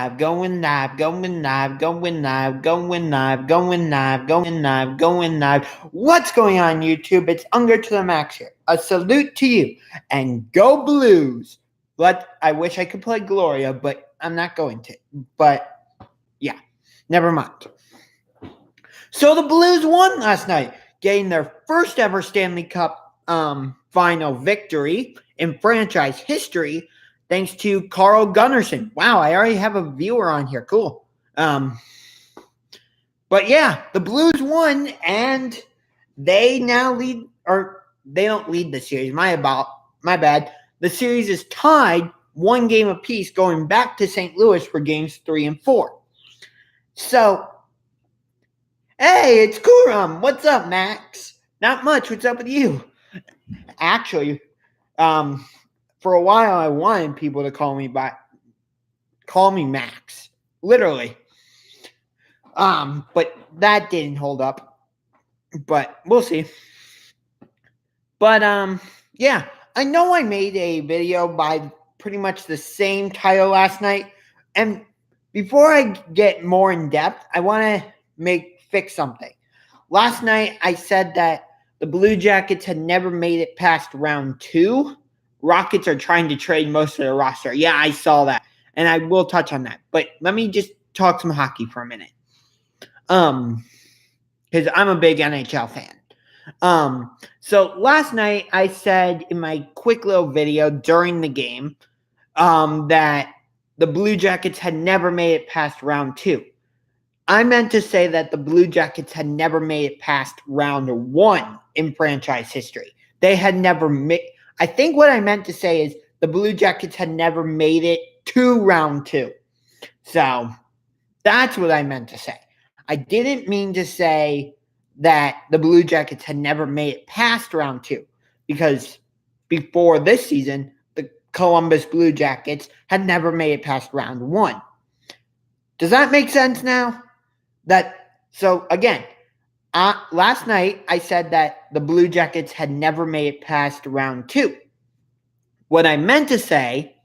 live, going live, going live, going live, going live, going live, going live, going live. What's going on, YouTube? It's Unger to the Max here. A salute to you, and go Blues. But I wish I could play Gloria, but I'm not going to. But yeah, never mind. So the Blues won last night, getting their first ever Stanley Cup final victory in franchise history, thanks to Carl Gunnarsson. Wow, I already have a viewer on here. Cool. But yeah, the Blues won, and they now lead, or they don't lead the series. My bad. The series is tied 1 game apiece, going back to St. Louis for games 3 and 4. So, hey, it's Kuram. What's up, Max? Not much. What's up with you? Actually, for a while I wanted people to call me Max. Literally. But that didn't hold up. But we'll see. But yeah, I know I made a video by pretty much the same title last night. And before I get more in depth, I want to fix something. Last night I said that the Blue Jackets had never made it past round 2. Rockets are trying to trade most of their roster. Yeah, I saw that. And I will touch on that. But let me just talk some hockey for a minute. Because I'm a big NHL fan. So last night I said in my quick little video during the game that the Blue Jackets had never made it past round 2. I meant to say that the Blue Jackets had never made it past round 1 in franchise history. They had never made... I think what I meant to say is the Blue Jackets had never made it to round 2. So that's what I meant to say. I didn't mean to say that the Blue Jackets had never made it past round 2, because before this season, the Columbus Blue Jackets had never made it past round 1. Does that make sense now? So again, last night I said that the Blue Jackets had never made it past round 2. What I meant to say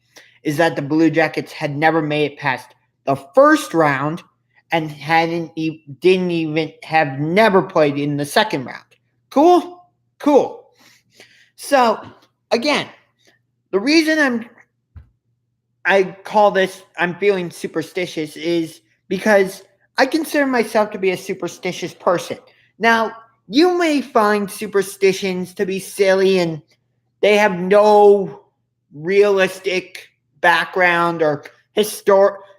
is that the Blue Jackets had never made it past the first round and never played in the second round. Cool? Cool. So again, the reason I'm feeling superstitious is because I consider myself to be a superstitious person. Now, you may find superstitions to be silly and they have no realistic background or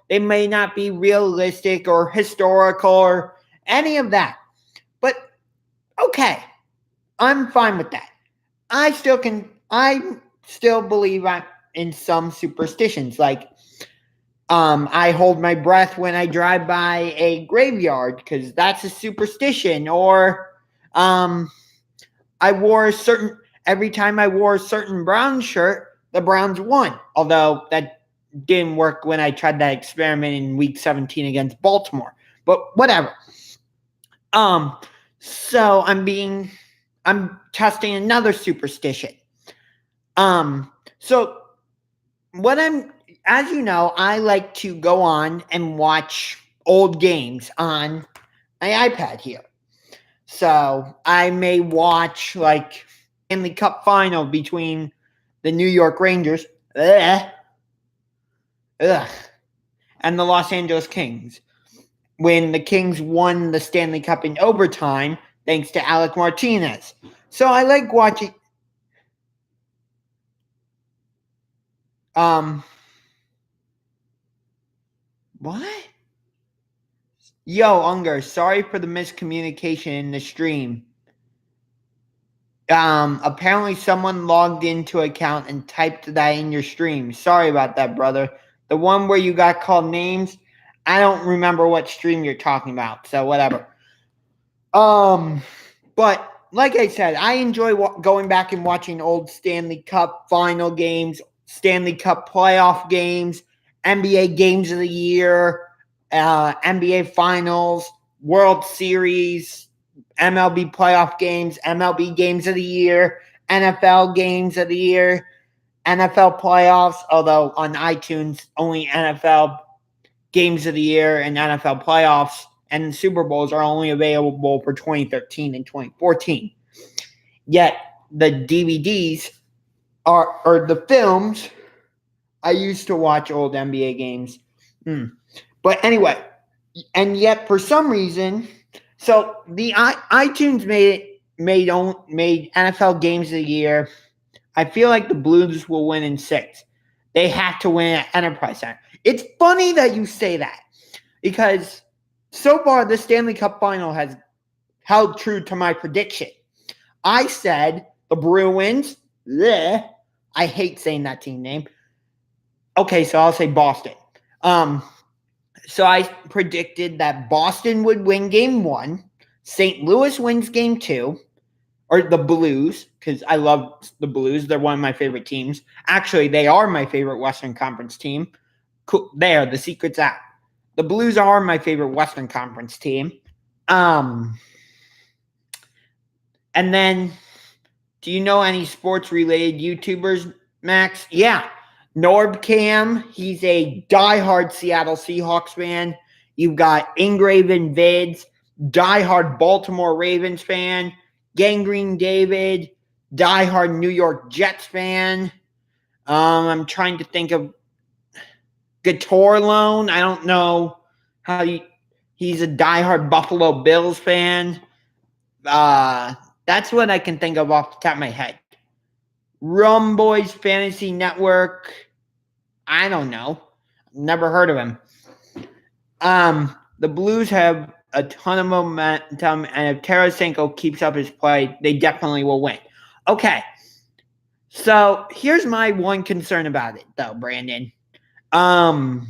they may not be realistic or historical or any of that. But okay, I'm fine with that. I still believe in some superstitions, like I hold my breath when I drive by a graveyard because that's a superstition. Or every time I wore a certain Browns shirt, the Browns won. Although that didn't work when I tried that experiment in week 17 against Baltimore. But whatever. So I'm testing another superstition. So as you know, I like to go on and watch old games on my iPad here. So I may watch like Stanley Cup final between the New York Rangers and the Los Angeles Kings, when the Kings won the Stanley Cup in overtime thanks to Alec Martinez. So I like watching what? Yo, Unger, sorry for the miscommunication in the stream. Apparently someone logged into an account and typed that in your stream. Sorry about that, brother. The one where you got called names, I don't remember what stream you're talking about, so whatever. But like I said, I enjoy going back and watching old Stanley Cup final games, Stanley Cup playoff games, NBA games of the year, NBA finals, World Series, MLB playoff games, MLB games of the year, NFL games of the year, NFL playoffs, although on iTunes, only NFL games of the year and NFL playoffs and Super Bowls are only available for 2013 and 2014. Yet the DVDs or the films, I used to watch old NBA games. But anyway, and yet for some reason, so the iTunes made NFL games of the year. I feel like the Blues will win in 6. They have to win at Enterprise Center. It's funny that you say that because so far the Stanley Cup final has held true to my prediction. I said the Bruins. Bleh, I hate saying that team name. Okay, so I'll say Boston. So I predicted that Boston would win game 1, St. Louis wins game 2, or the Blues, because I love the Blues. They're one of my favorite teams. Actually, they are my favorite Western Conference team. Cool. There, the secret's out. The Blues are my favorite Western Conference team. And then, do you know any sports-related YouTubers, Max? Yeah. Norbcam, he's a diehard Seattle Seahawks fan. You've got Ingraven Vids, diehard Baltimore Ravens fan. Gangrene David, diehard New York Jets fan. I'm trying to think of Guitar Loan. I don't know how he's a diehard Buffalo Bills fan. That's what I can think of off the top of my head. Rum Boys Fantasy Network. I don't know. Never heard of him. The Blues have a ton of momentum, and if Tarasenko keeps up his play, they definitely will win. Okay. So here's my one concern about it, though, Brandon. If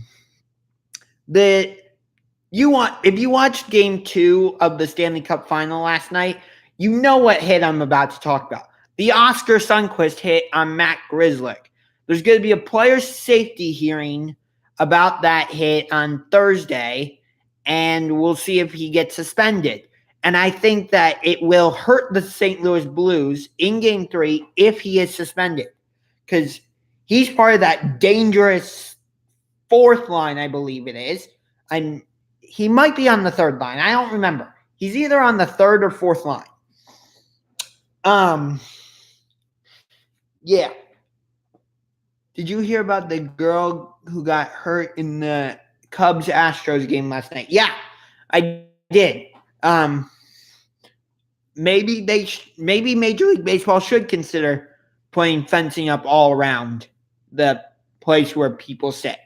you watched game 2 of the Stanley Cup final last night, you know what hit I'm about to talk about. The Oscar Sundqvist hit on Matt Grzelcyk. There's going to be a player safety hearing about that hit on Thursday, and we'll see if he gets suspended. And I think that it will hurt the St. Louis Blues in game 3 if he is suspended, because he's part of that dangerous 4th line, I believe it is. And he might be on the 3rd line. I don't remember. He's either on the 3rd or 4th line. Yeah. Did you hear about the girl who got hurt in the Cubs-Astros game last night? Yeah, I did. Maybe Major League Baseball should consider putting fencing up all around the place where people sit.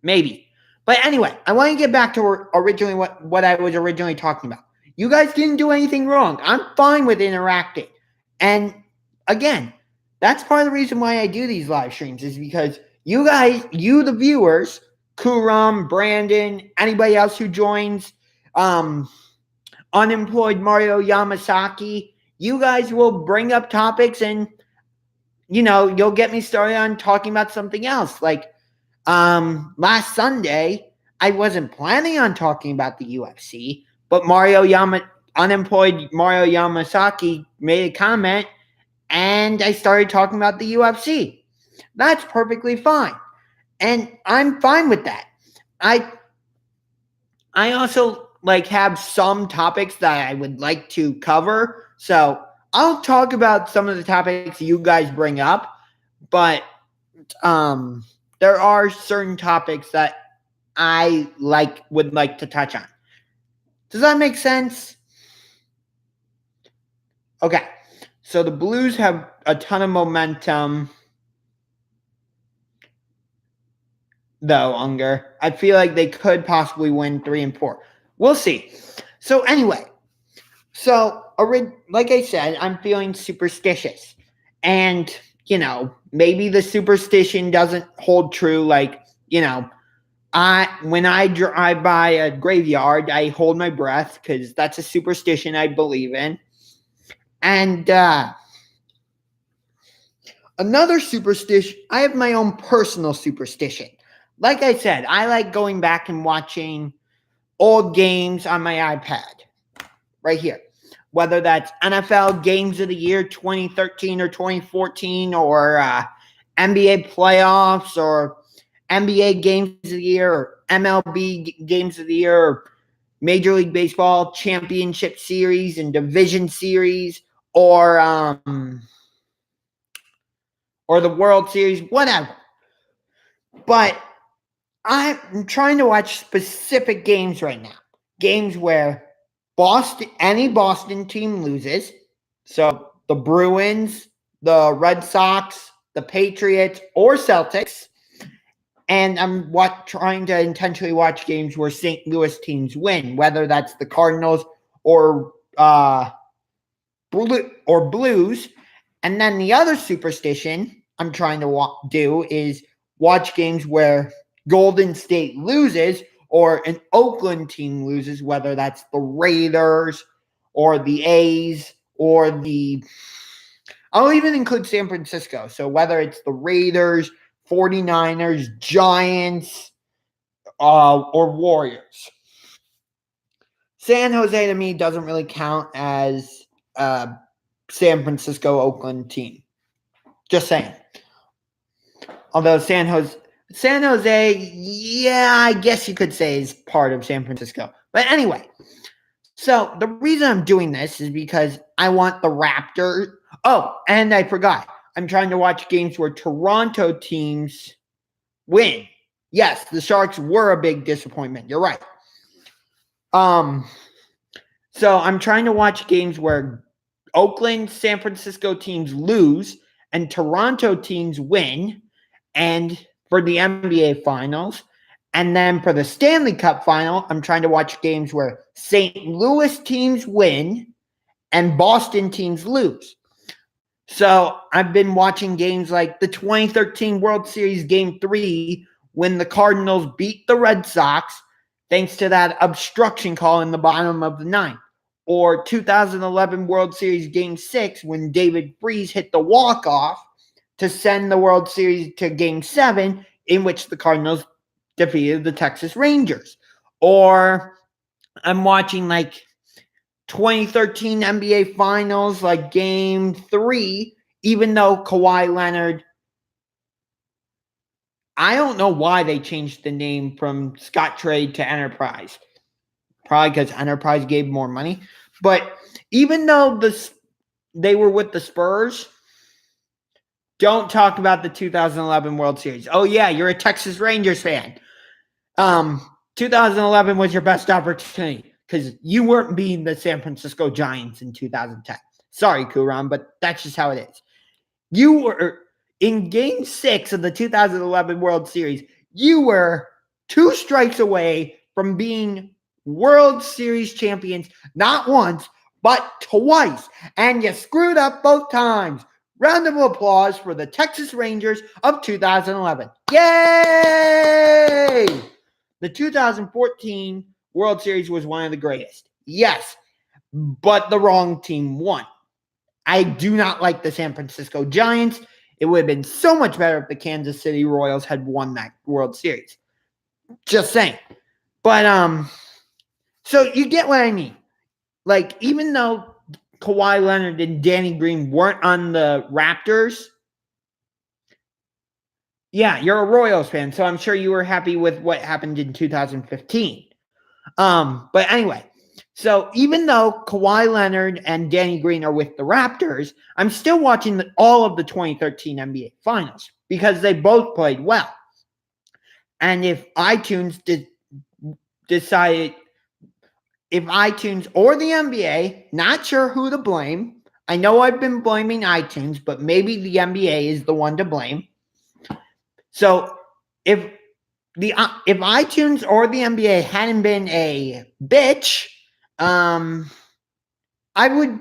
Maybe. But anyway, I want to get back to originally what I was originally talking about. You guys didn't do anything wrong. I'm fine with interacting. And again, that's part of the reason why I do these live streams is because you guys, the viewers, Kuram, Brandon, anybody else who joins, unemployed Mario Yamasaki, you guys will bring up topics and, you'll get me started on talking about something else. Like last Sunday, I wasn't planning on talking about the UFC, but unemployed Mario Yamasaki made a comment and I started talking about the UFC. That's perfectly fine. And I'm fine with that. I also have some topics that I would like to cover. So I'll talk about some of the topics you guys bring up, but there are certain topics that I would like to touch on. Does that make sense? Okay. So the Blues have a ton of momentum, though, Unger. I feel like they could possibly win 3 and 4. We'll see. So anyway, like I said, I'm feeling superstitious. And, maybe the superstition doesn't hold true. When I drive by a graveyard, I hold my breath because that's a superstition I believe in. And another superstition, I have my own personal superstition. Like I said, I like going back and watching old games on my iPad right here. Whether that's NFL Games of the Year 2013 or 2014 or NBA playoffs or NBA games of the year or MLB games of the year or Major League Baseball championship series and division series or the World Series, whatever. But I'm trying to watch specific games right now. Games where any Boston team loses. So the Bruins, the Red Sox, the Patriots, or Celtics. And I'm trying to intentionally watch games where St. Louis teams win, whether that's the Cardinals or Blues. And then the other superstition I'm trying to do is watch games where Golden State loses or an Oakland team loses, whether that's the Raiders or the A's or I'll even include San Francisco. So whether it's the Raiders, 49ers, Giants, or Warriors. San Jose to me doesn't really count as a San Francisco Oakland team. Just saying. Although San Jose, yeah, I guess you could say is part of San Francisco. But anyway, so the reason I'm doing this is because I want the Raptors. Oh, and I forgot. I'm trying to watch games where Toronto teams win. Yes, the Sharks were a big disappointment. You're right. So I'm trying to watch games where Oakland, San Francisco teams lose and Toronto teams win, and for the NBA Finals. And then for the Stanley Cup Final, I'm trying to watch games where St. Louis teams win and Boston teams lose. So I've been watching games like the 2013 World Series Game 3 when the Cardinals beat the Red Sox thanks to that obstruction call in the bottom of the ninth. Or 2011 World Series Game 6 when David Freese hit the walk-off to send the World Series to Game 7 in which the Cardinals defeated the Texas Rangers. Or I'm watching like 2013 NBA Finals, like Game 3, even though Kawhi Leonard, I don't know why they changed the name from Scottrade to Enterprise. Probably because Enterprise gave more money. But even though they were with the Spurs, don't talk about the 2011 World Series. Oh, yeah, you're a Texas Rangers fan. 2011 was your best opportunity because you weren't beating the San Francisco Giants in 2010. Sorry, Kuran, but that's just how it is. You were in Game 6 of the 2011 World Series. You were 2 strikes away from being World Series champions, not once, but twice. And you screwed up both times. Round of applause for the Texas Rangers of 2011. Yay! The 2014 World Series was one of the greatest. Yes, but the wrong team won. I do not like the San Francisco Giants. It would have been so much better if the Kansas City Royals had won that World Series. Just saying. But, so you get what I mean. Like, even though Kawhi Leonard and Danny Green weren't on the Raptors, yeah, you're a Royals fan, so I'm sure you were happy with what happened in 2015. But anyway, so even though Kawhi Leonard and Danny Green are with the Raptors, I'm still watching all of the 2013 NBA Finals because they both played well. And if iTunes decided, if iTunes or the NBA, not sure who to blame. I know I've been blaming iTunes, but maybe the NBA is the one to blame. So if iTunes or the NBA hadn't been a bitch, I would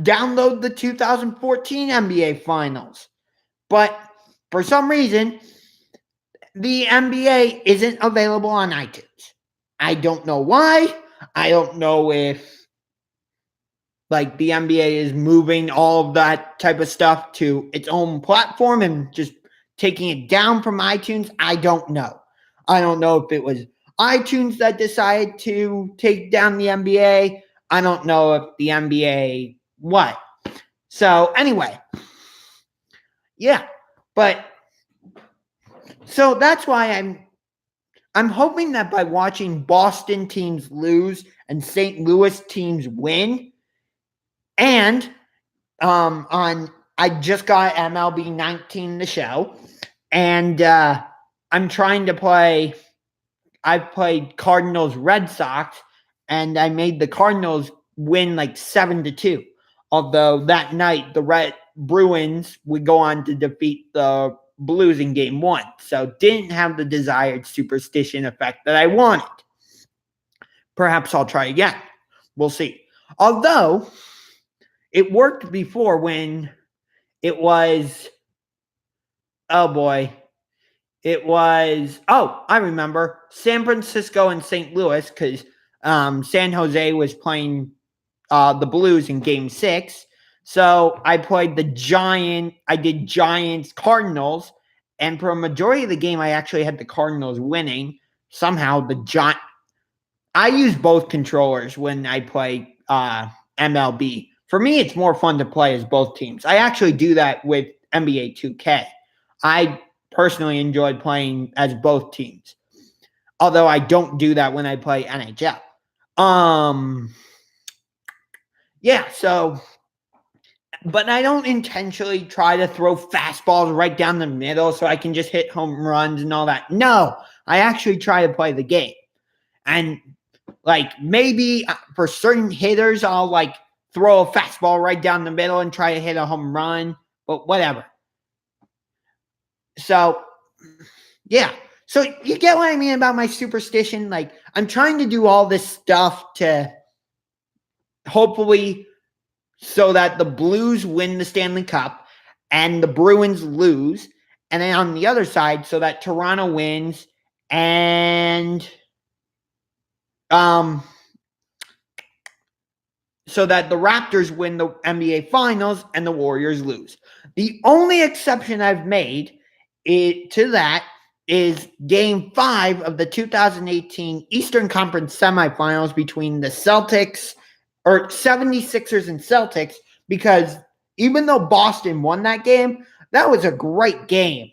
download the 2014 NBA Finals. But for some reason, the NBA isn't available on iTunes. I don't know why. I don't know if like the NBA is moving all of that type of stuff to its own platform and just taking it down from iTunes. I don't know. I don't know if it was iTunes that decided to take down the NBA. I don't know if the NBA what. So anyway, yeah, but So that's why I'm hoping that by watching Boston teams lose and St. Louis teams win, and on I just got MLB 19 the show, and I'm trying to play. I've played Cardinals Red Sox, and I made the Cardinals win like 7-2. Although that night the Red Bruins would go on to defeat the Blues in game 1. So didn't have the desired superstition effect that I wanted. Perhaps I'll try again. We'll see. Although it worked before when it was, oh boy, it was, oh, I remember, San Francisco and St. Louis, because San Jose was playing the Blues in game 6. So I did Giants Cardinals, and for a majority of the game, I actually had the Cardinals winning. Somehow I use both controllers when I play MLB. For me, it's more fun to play as both teams. I actually do that with NBA 2K. I personally enjoyed playing as both teams, although I don't do that when I play NHL. Yeah, so, but I don't intentionally try to throw fastballs right down the middle so I can just hit home runs and all that. No, I actually try to play the game. And like maybe for certain hitters, I'll like throw a fastball right down the middle and try to hit a home run, but whatever. So, yeah. So you get what I mean about my superstition? Like, I'm trying to do all this stuff to hopefully so that the Blues win the Stanley Cup and the Bruins lose. And then on the other side, so that Toronto wins and so that the Raptors win the NBA Finals and the Warriors lose. The only exception I've made to that is Game 5 of the 2018 Eastern Conference semifinals between the 76ers and Celtics, because even though Boston won that game, that was a great game.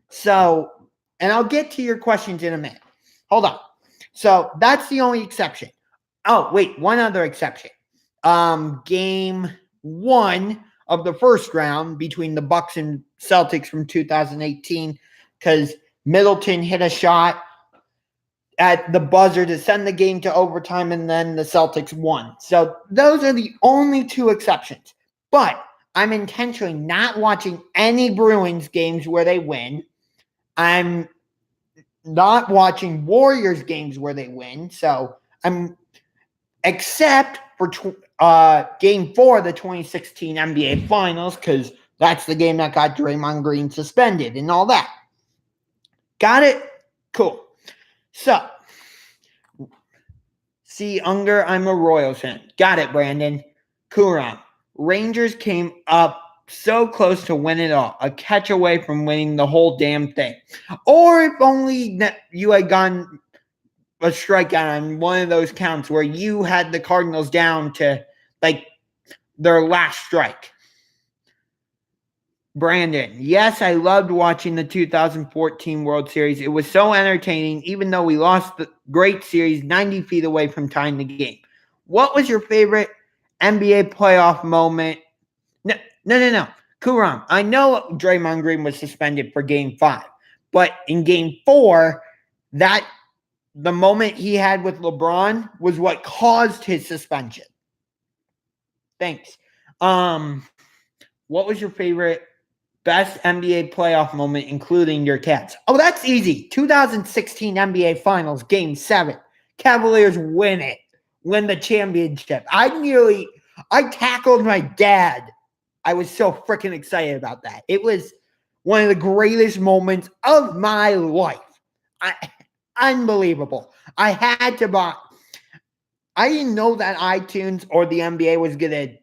So, and I'll get to your questions in a minute. Hold on. So that's the only exception. Oh, wait, one other exception. Game 1 of the first round between the Bucks and Celtics from 2018, because Middleton hit a shot at the buzzer to send the game to overtime, and then the Celtics won. So those are the only two exceptions. But I'm intentionally not watching any Bruins games where they win. I'm not watching Warriors games where they win. So I'm, except for Game 4 of the 2016 NBA Finals, because that's the game that got Draymond Green suspended and all that. Got it? Cool. So, see, Unger, I'm a Royals fan. Got it, Brandon. Kuram. Rangers came up so close to win it all. A catch away from winning the whole damn thing. Or if only you had gone a strikeout on one of those counts where you had the Cardinals down to like their last strike. Brandon, yes, I loved watching the 2014 World Series. It was so entertaining, even though we lost the great series 90 feet away from tying the game. What was your favorite NBA playoff moment? No. Kuram, I know Draymond Green was suspended for Game 5, but in Game 4, the moment he had with LeBron was what caused his suspension. Thanks. What was your favorite best NBA playoff moment, including your Cavs? Oh, that's easy. 2016 NBA Finals, Game 7. Cavaliers win the championship. I tackled my dad. I was so freaking excited about that. It was one of the greatest moments of my life. Unbelievable. I didn't know that iTunes or the NBA was going to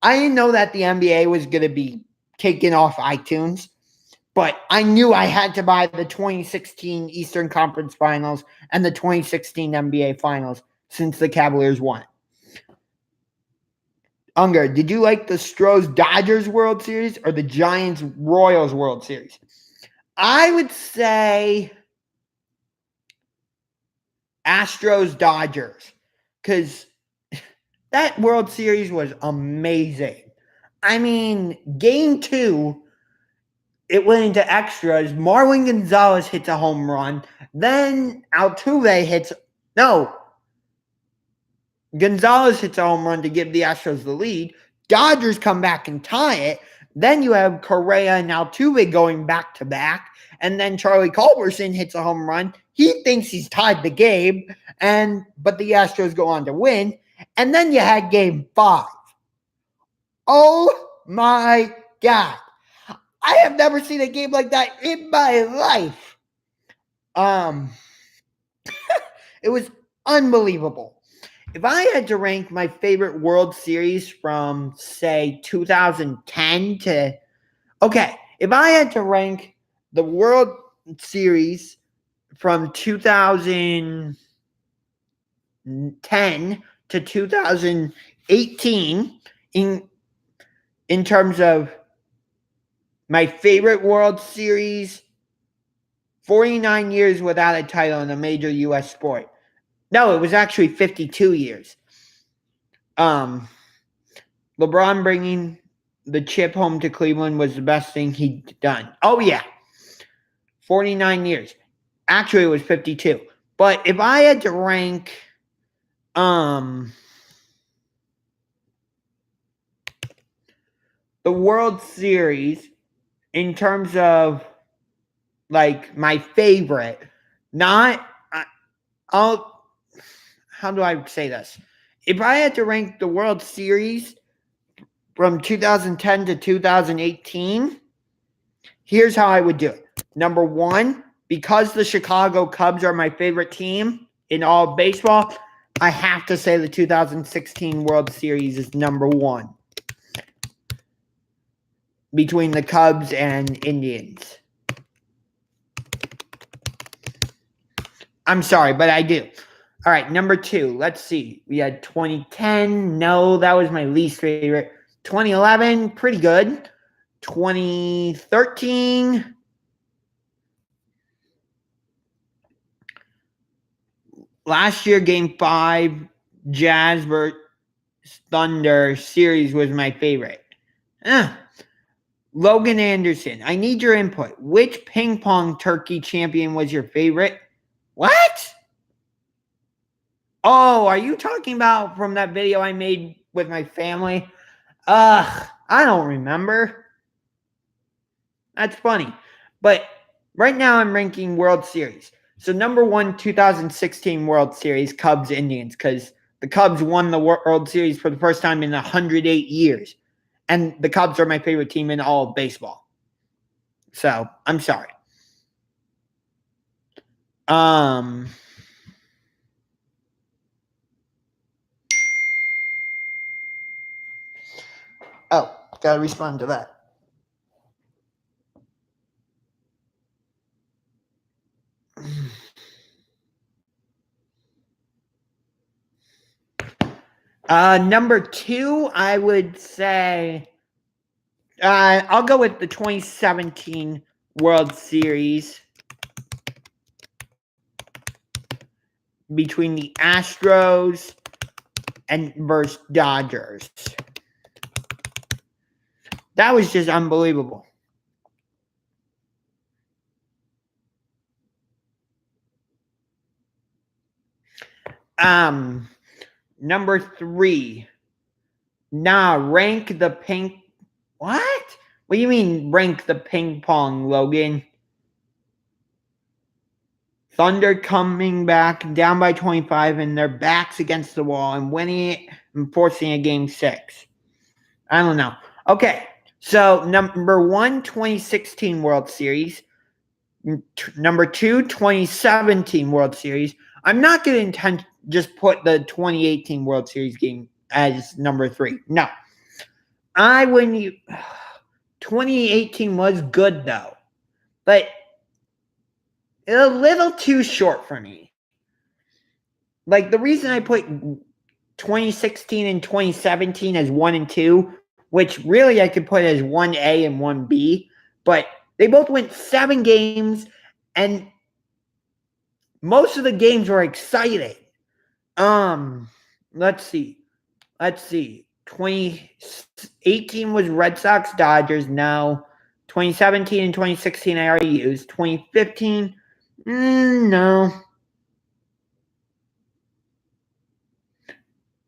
I didn't know that the NBA was going to be taken off iTunes, but I knew I had to buy the 2016 Eastern Conference Finals and the 2016 NBA Finals since the Cavaliers won. Unger, did you like the Stros Dodgers World Series or the Giants Royals World Series? I would say Astros Dodgers, because that World Series was amazing. I mean, game 2, it went into extras. Marwin Gonzalez hits a home run. Then Gonzalez hits a home run to give the Astros the lead. Dodgers come back and tie it. Then you have Correa and Altuve going back to back. And then Charlie Culberson hits a home run. He thinks he's tied the game, but the Astros go on to win. And then you had game 5. Oh my God. I have never seen a game like that in my life. It was unbelievable. If I had to rank my favorite World Series from, say, 2010 to... Okay, if I had to rank the World Series from 2010 to 2018 in terms of my favorite World Series, 49 years without a title in a major U.S. sport. No, it was actually 52 years. LeBron bringing the chip home to Cleveland was the best thing he'd done. Oh, yeah. 49 years. Actually, it was 52. But if I had to rank the World Series in terms of, like, my favorite, how do I say this? If I had to rank the World Series from 2010 to 2018, here's how I would do it. Number 1, because the Chicago Cubs are my favorite team in all of baseball, I have to say the 2016 World Series is number 1 between the Cubs and Indians. I'm sorry, but I do. All right, number 2. Let's see. We had 2010. No, that was my least favorite. 2011, pretty good. 2013. Last year, Game 5, Jazz vs. Thunder series was my favorite. Logan Anderson, I need your input. Which ping pong turkey champion was your favorite? What? Oh, are you talking about from that video I made with my family? I don't remember. That's funny. But right now I'm ranking World Series. So number 1, 2016 World Series, Cubs Indians, because the Cubs won the World Series for the first time in 108 years. And the Cubs are my favorite team in all of baseball. So, I'm sorry. Oh, gotta respond to that. Number 2, I would say I'll go with the 2017 World Series between the Astros and versus Dodgers. That was just unbelievable. Number 3. Rank the ping. What? What do you mean rank the ping pong, Logan? Thunder coming back down by 25 and their backs against the wall and winning it and forcing a game 6. I don't know. Okay, so number 1, 2016 World Series. Number 2, 2017 World Series. I'm not going to just put the 2018 World Series game as number 3. No. 2018 was good, though. But a little too short for me. Like, the reason I put 2016 and 2017 as 1 and 2, which really I could put as 1A and 1B, but They both went 7 games, and most of the games were exciting. Let's see. 2018 was Red Sox Dodgers. No. 2017 and 2016 I already used. 2015, no.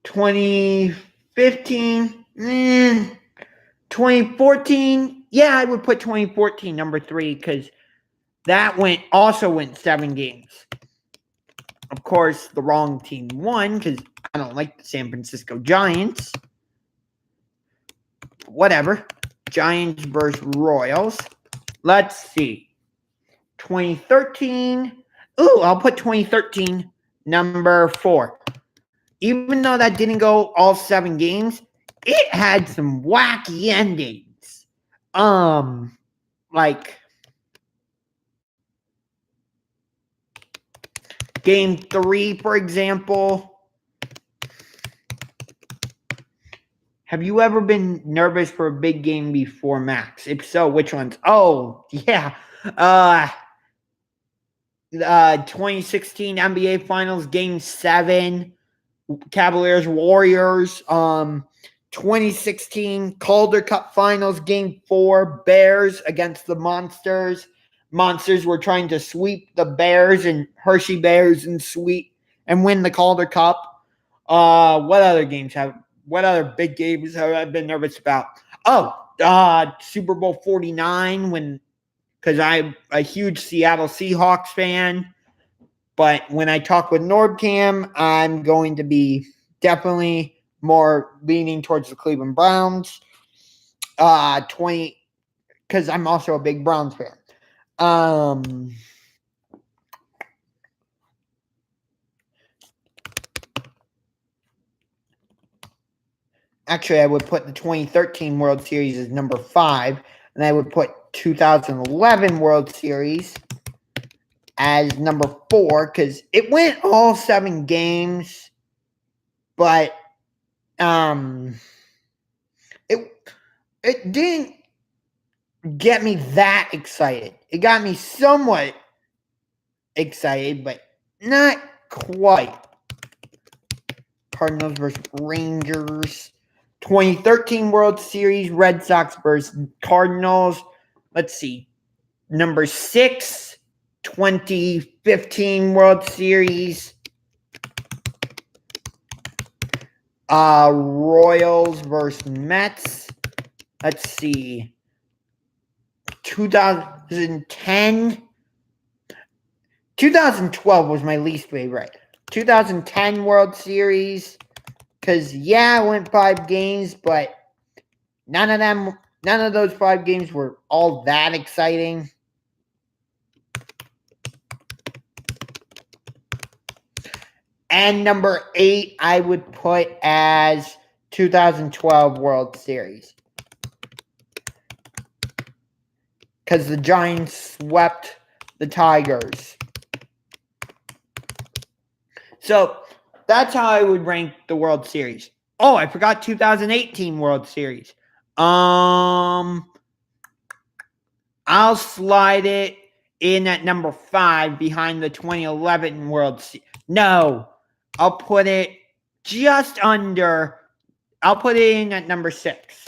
2015, 2014, yeah, I would put 2014 number 3 because that also went 7 games. Of course, the wrong team won because I don't like the San Francisco Giants. Whatever. Giants versus Royals. Let's see. 2013. Ooh, I'll put 2013 number 4. Even though that didn't go all 7 games, it had some wacky endings. Like Game 3, for example. Have you ever been nervous for a big game before, Max? If so, which ones? Oh, yeah. 2016 NBA Finals, Game 7, Cavaliers Warriors. 2016 Calder Cup Finals, Game 4, Bears against the Monsters. Monsters were trying to sweep the Bears and Hershey Bears and win the Calder Cup. What other big games have I been nervous about? Super Bowl 49 because I'm a huge Seattle Seahawks fan. But when I talk with NordCam, I'm going to be definitely more leaning towards the Cleveland Browns. Because I'm also a big Browns fan. Actually, I would put the 2013 World Series as number 5, and I would put 2011 World Series as number 4 because it went all 7 games, but it didn't get me that excited. It got me somewhat excited, but not quite. Cardinals versus Rangers. 2013 World Series, Red Sox versus Cardinals. Let's see. Number 6, 2015 World Series. Royals versus Mets. Let's see. 2010. 2012 was my least favorite. 2010 World Series. Because, yeah, I went 5 games, but none of those 5 games were all that exciting. And number 8, I would put as 2012 World Series. Because the Giants swept the Tigers. So, that's how I would rank the World Series. Oh, I forgot 2018 World Series. I'll slide it in at number 5 behind the 2011 World Series. No, I'll put it just under. I'll put it in at number 6.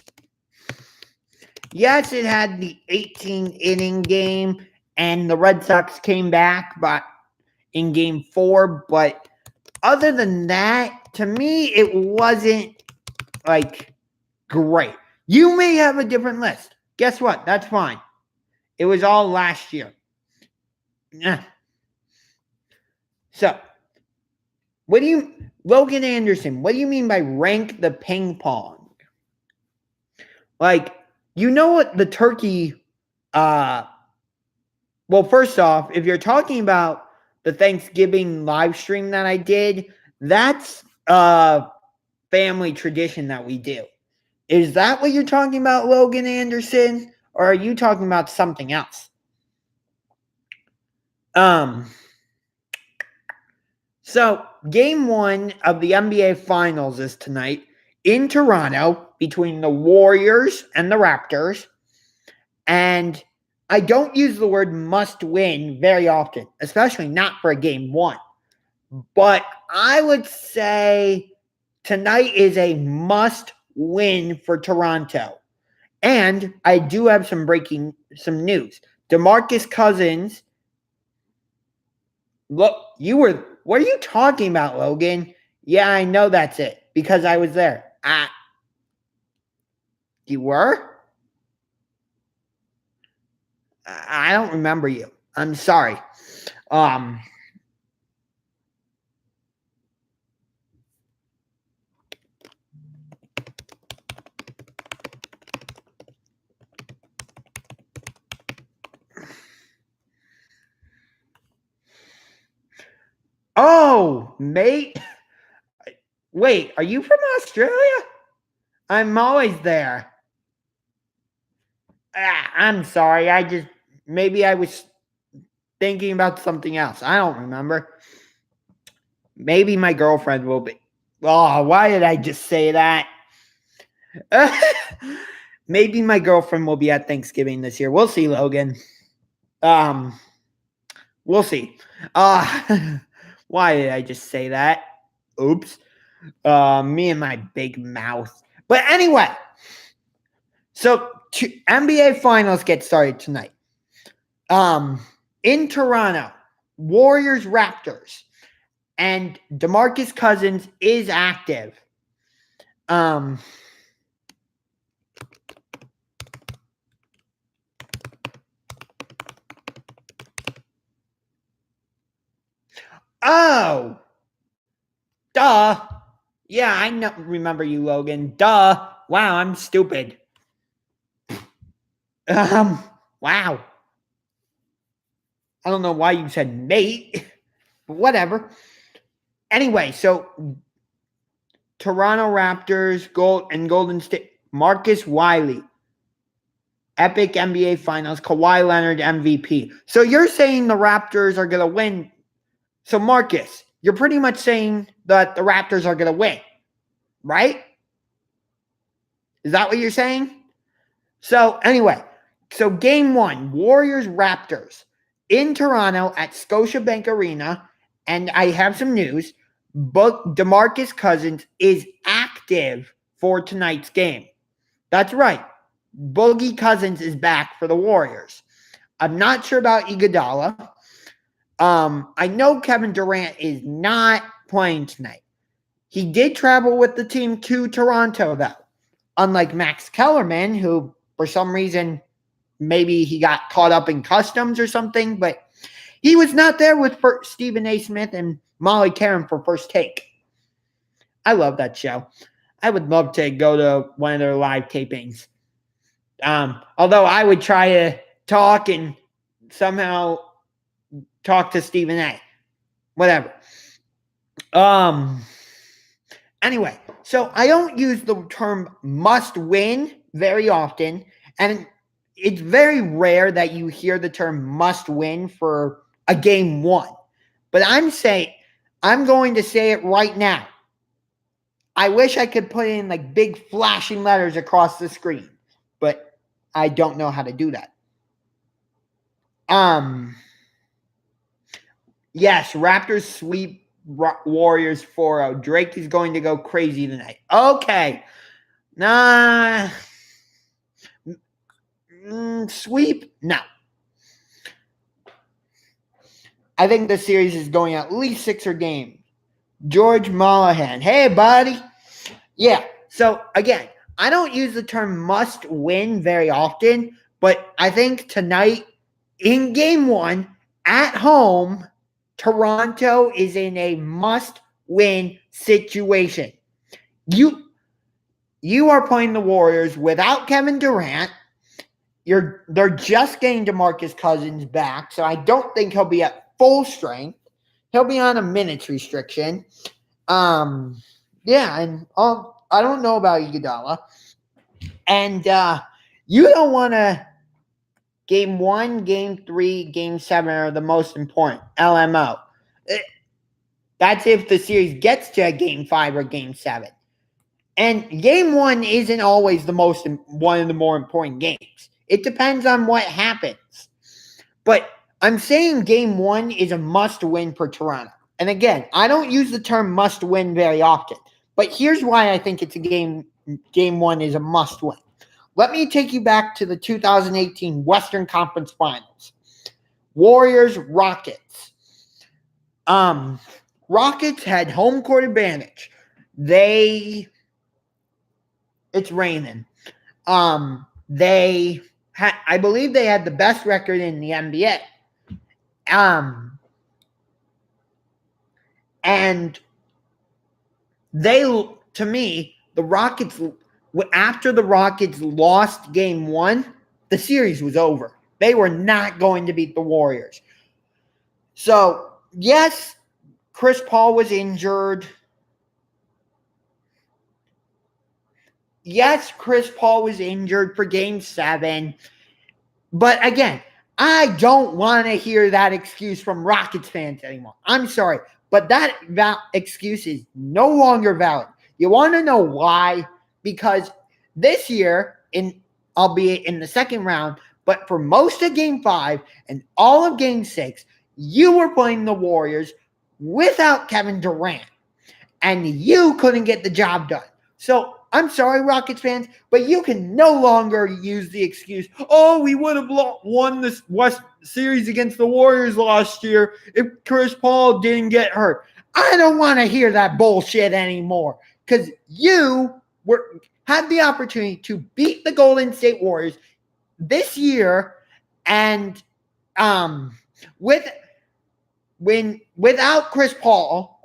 Yes, it had the 18-inning game, and the Red Sox came back in Game 4, but other than that, to me, it wasn't, great. You may have a different list. Guess what? That's fine. It was all last year. So, Logan Anderson, what do you mean by rank the ping pong? You know what the turkey, well, first off, if you're talking about the Thanksgiving live stream that I did, that's a family tradition that we do. Is that what you're talking about, Logan Anderson? Or are you talking about something else? So, Game 1 of the NBA Finals is tonight in Toronto between the Warriors and the Raptors. And I don't use the word must win very often, especially not for a game one. But I would say tonight is a must win for Toronto. And I do have some news. DeMarcus Cousins. Look, what are you talking about, Logan? Yeah, I know that's it because I was there. You were? I don't remember you. I'm sorry. Oh, mate. Wait, are you from Australia? I'm always there. I'm sorry. Maybe I was thinking about something else. I don't remember. Maybe my girlfriend will be. Oh, why did I just say that? Maybe my girlfriend will be at Thanksgiving this year. We'll see, Logan. We'll see. Why did I just say that? Oops. Me and my big mouth. But anyway, so NBA Finals get started tonight. In Toronto, Warriors Raptors, and DeMarcus Cousins is active. Oh, duh. Yeah, I remember you, Logan. Duh. Wow, I'm stupid. Wow. I don't know why you said mate, but whatever. Anyway, so Toronto Raptors, Golden State, Marcus Wiley, epic NBA Finals, Kawhi Leonard MVP. So you're saying the Raptors are going to win. So Marcus, you're pretty much saying that the Raptors are going to win, right? Is that what you're saying? So anyway, so game one, Warriors Raptors in Toronto at Scotiabank Arena, and I have some news. DeMarcus Cousins is active for tonight's game. That's right. Boogie Cousins is back for the Warriors. I'm not sure about Iguodala. I know Kevin Durant is not playing tonight. He did travel with the team to Toronto, though. Unlike Max Kellerman, who for some reason maybe he got caught up in customs or something, but he was not there with Stephen A. Smith and Molly Karen for First Take. I love that show. I would love to go to one of their live tapings. Although I would try to talk and somehow talk to Stephen A. Whatever. Anyway, so I don't use the term must win very often, and it's very rare that you hear the term must win for a game one. But I'm going to say it right now. I wish I could put in like big flashing letters across the screen, but I don't know how to do that. Yes, Raptors sweep Warriors 4-0. Drake is going to go crazy tonight. Okay. Nah. Sweep? No. I think the series is going at least 6 games. George Mollahan. Hey, buddy. Yeah. So, again, I don't use the term must win very often, but I think tonight in game one at home, Toronto is in a must-win situation. You are playing the Warriors without Kevin Durant. They're just getting DeMarcus Cousins back, so I don't think he'll be at full strength. He'll be on a minutes restriction. And I don't know about Iguodala. And you don't want to. Game 1, Game 3, Game 7 are the most important. LMO. That's if the series gets to Game 5 or Game 7. And Game 1 isn't always one of the more important games. It depends on what happens. But I'm saying game 1 is a must-win for Toronto. And again, I don't use the term must-win very often. But here's why I think it's a game 1 is a must-win. Let me take you back to the 2018 Western Conference Finals. Warriors, Rockets. Rockets had home court advantage. It's raining. I believe they had the best record in the NBA. And to me, the Rockets, after the Rockets lost game 1, the series was over. They were not going to beat the Warriors. So, yes, Chris Paul was injured. Yes, Chris Paul was injured for game 7. But again, I don't want to hear that excuse from Rockets fans anymore. I'm sorry, but that excuse is no longer valid. You want to know why? Because this year, albeit in the second round, but for most of game 5 and all of game 6, you were playing the Warriors without Kevin Durant, and you couldn't get the job done. So I'm sorry, Rockets fans, but you can no longer use the excuse, oh, we would have won this West series against the Warriors last year if Chris Paul didn't get hurt. I don't want to hear that bullshit anymore, because you had the opportunity to beat the Golden State Warriors this year, and without Chris Paul,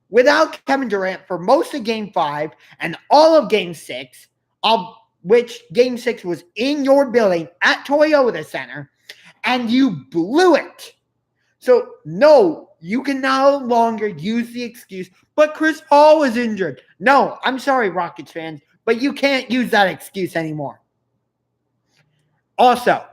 without Kevin Durant for most of game 5 and all of game 6, of which game 6 was in your building at Toyota Center, and you blew it. So, no, you can no longer use the excuse, but Chris Paul was injured. No, I'm sorry, Rockets fans, but you can't use that excuse anymore. Also,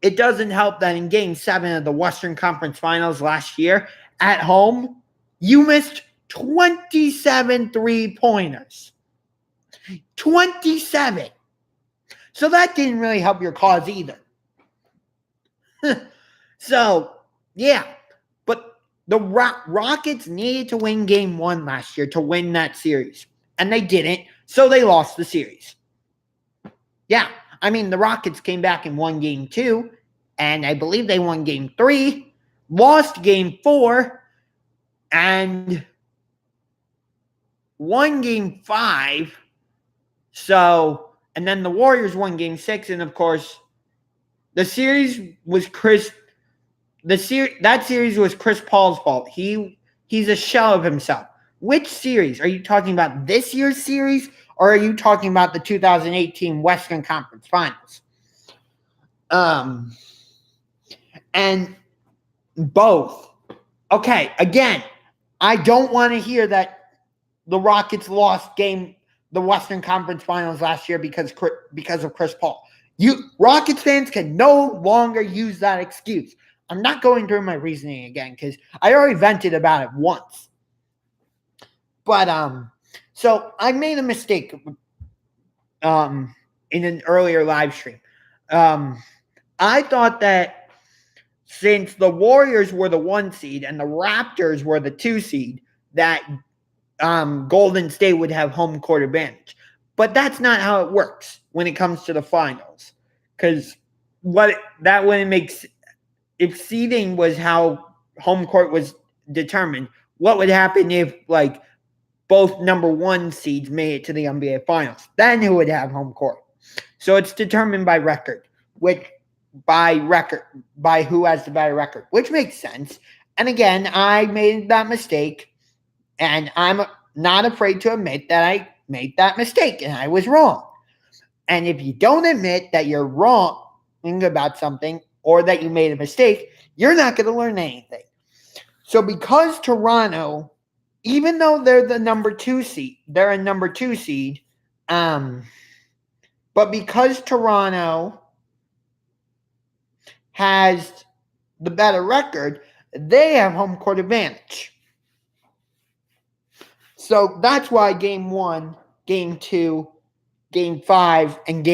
it doesn't help that in game 7 of the Western Conference Finals last year, at home, you missed 27 3-pointers. 27. So that didn't really help your cause either. So, yeah. But the Rockets needed to win game 1 last year to win that series. And they didn't, so they lost the series. Yeah. I mean, the Rockets came back and won game 2, and I believe they won game 3, lost game 4, and won game 5. So, and then the Warriors won game 6, and of course, that series was Chris Paul's fault. He's a shell of himself. Which series? Are you talking about this year's series, or are you talking about the 2018 Western Conference Finals? And both. Okay, again, I don't want to hear that the Rockets lost the Western Conference Finals last year because of Chris Paul. Rockets fans can no longer use that excuse. I'm not going through my reasoning again because I already vented about it once. But so I made a mistake in an earlier live stream. I thought that since the Warriors were the 1 seed and the Raptors were the 2 seed, that Golden State would have home court advantage. But that's not how it works when it comes to the finals. Because if seeding was how home court was determined, what would happen if both number 1 seeds made it to the NBA Finals? Then who would have home court? So it's determined by record, by who has the better record, which makes sense. And again, I made that mistake, and I'm not afraid to admit that I made that mistake and I was wrong. And if you don't admit that you're wrong about something or that you made a mistake, you're not going to learn anything. So because Toronto, even though they're a number 2 seed, but because Toronto has the better record, they have home court advantage. So that's why game 1, game 2, game 5, and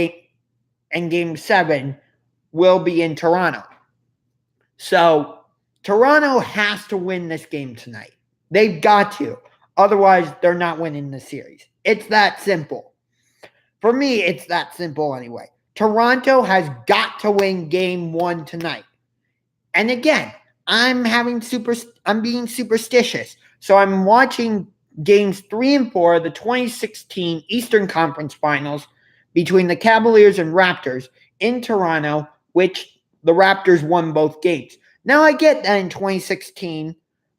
and Game 7 will be in Toronto. So Toronto has to win this game tonight. They've got to. Otherwise, they're not winning the series. It's that simple. For me, it's that simple anyway. Toronto has got to win Game 1 tonight. And again, I'm being superstitious. So I'm watching Games 3 and 4 of the 2016 Eastern Conference Finals between the Cavaliers and Raptors in Toronto, which the Raptors won both games. Now, I get that in 2016,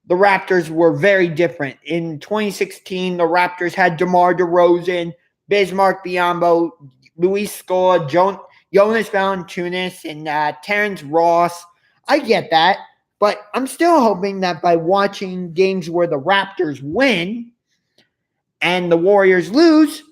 the Raptors were very different. In 2016, the Raptors had DeMar DeRozan, Bismarck Biyombo, Luis Scola, Jonas Valanciunas, and Terrence Ross. I get that, but I'm still hoping that by watching games where the Raptors win and the Warriors lose,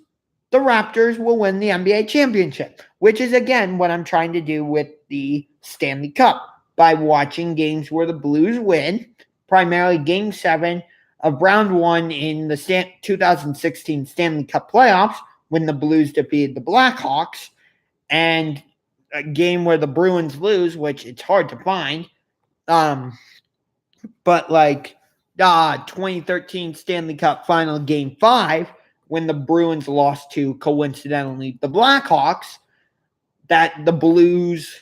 the Raptors will win the NBA championship, which is, again, what I'm trying to do with the Stanley Cup by watching games where the Blues win, primarily Game 7 of Round 1 in the 2016 Stanley Cup playoffs when the Blues defeated the Blackhawks, and a game where the Bruins lose, which it's hard to find. But like 2013 Stanley Cup Final Game 5, when the Bruins lost to, coincidentally, the Blackhawks, that the Blues,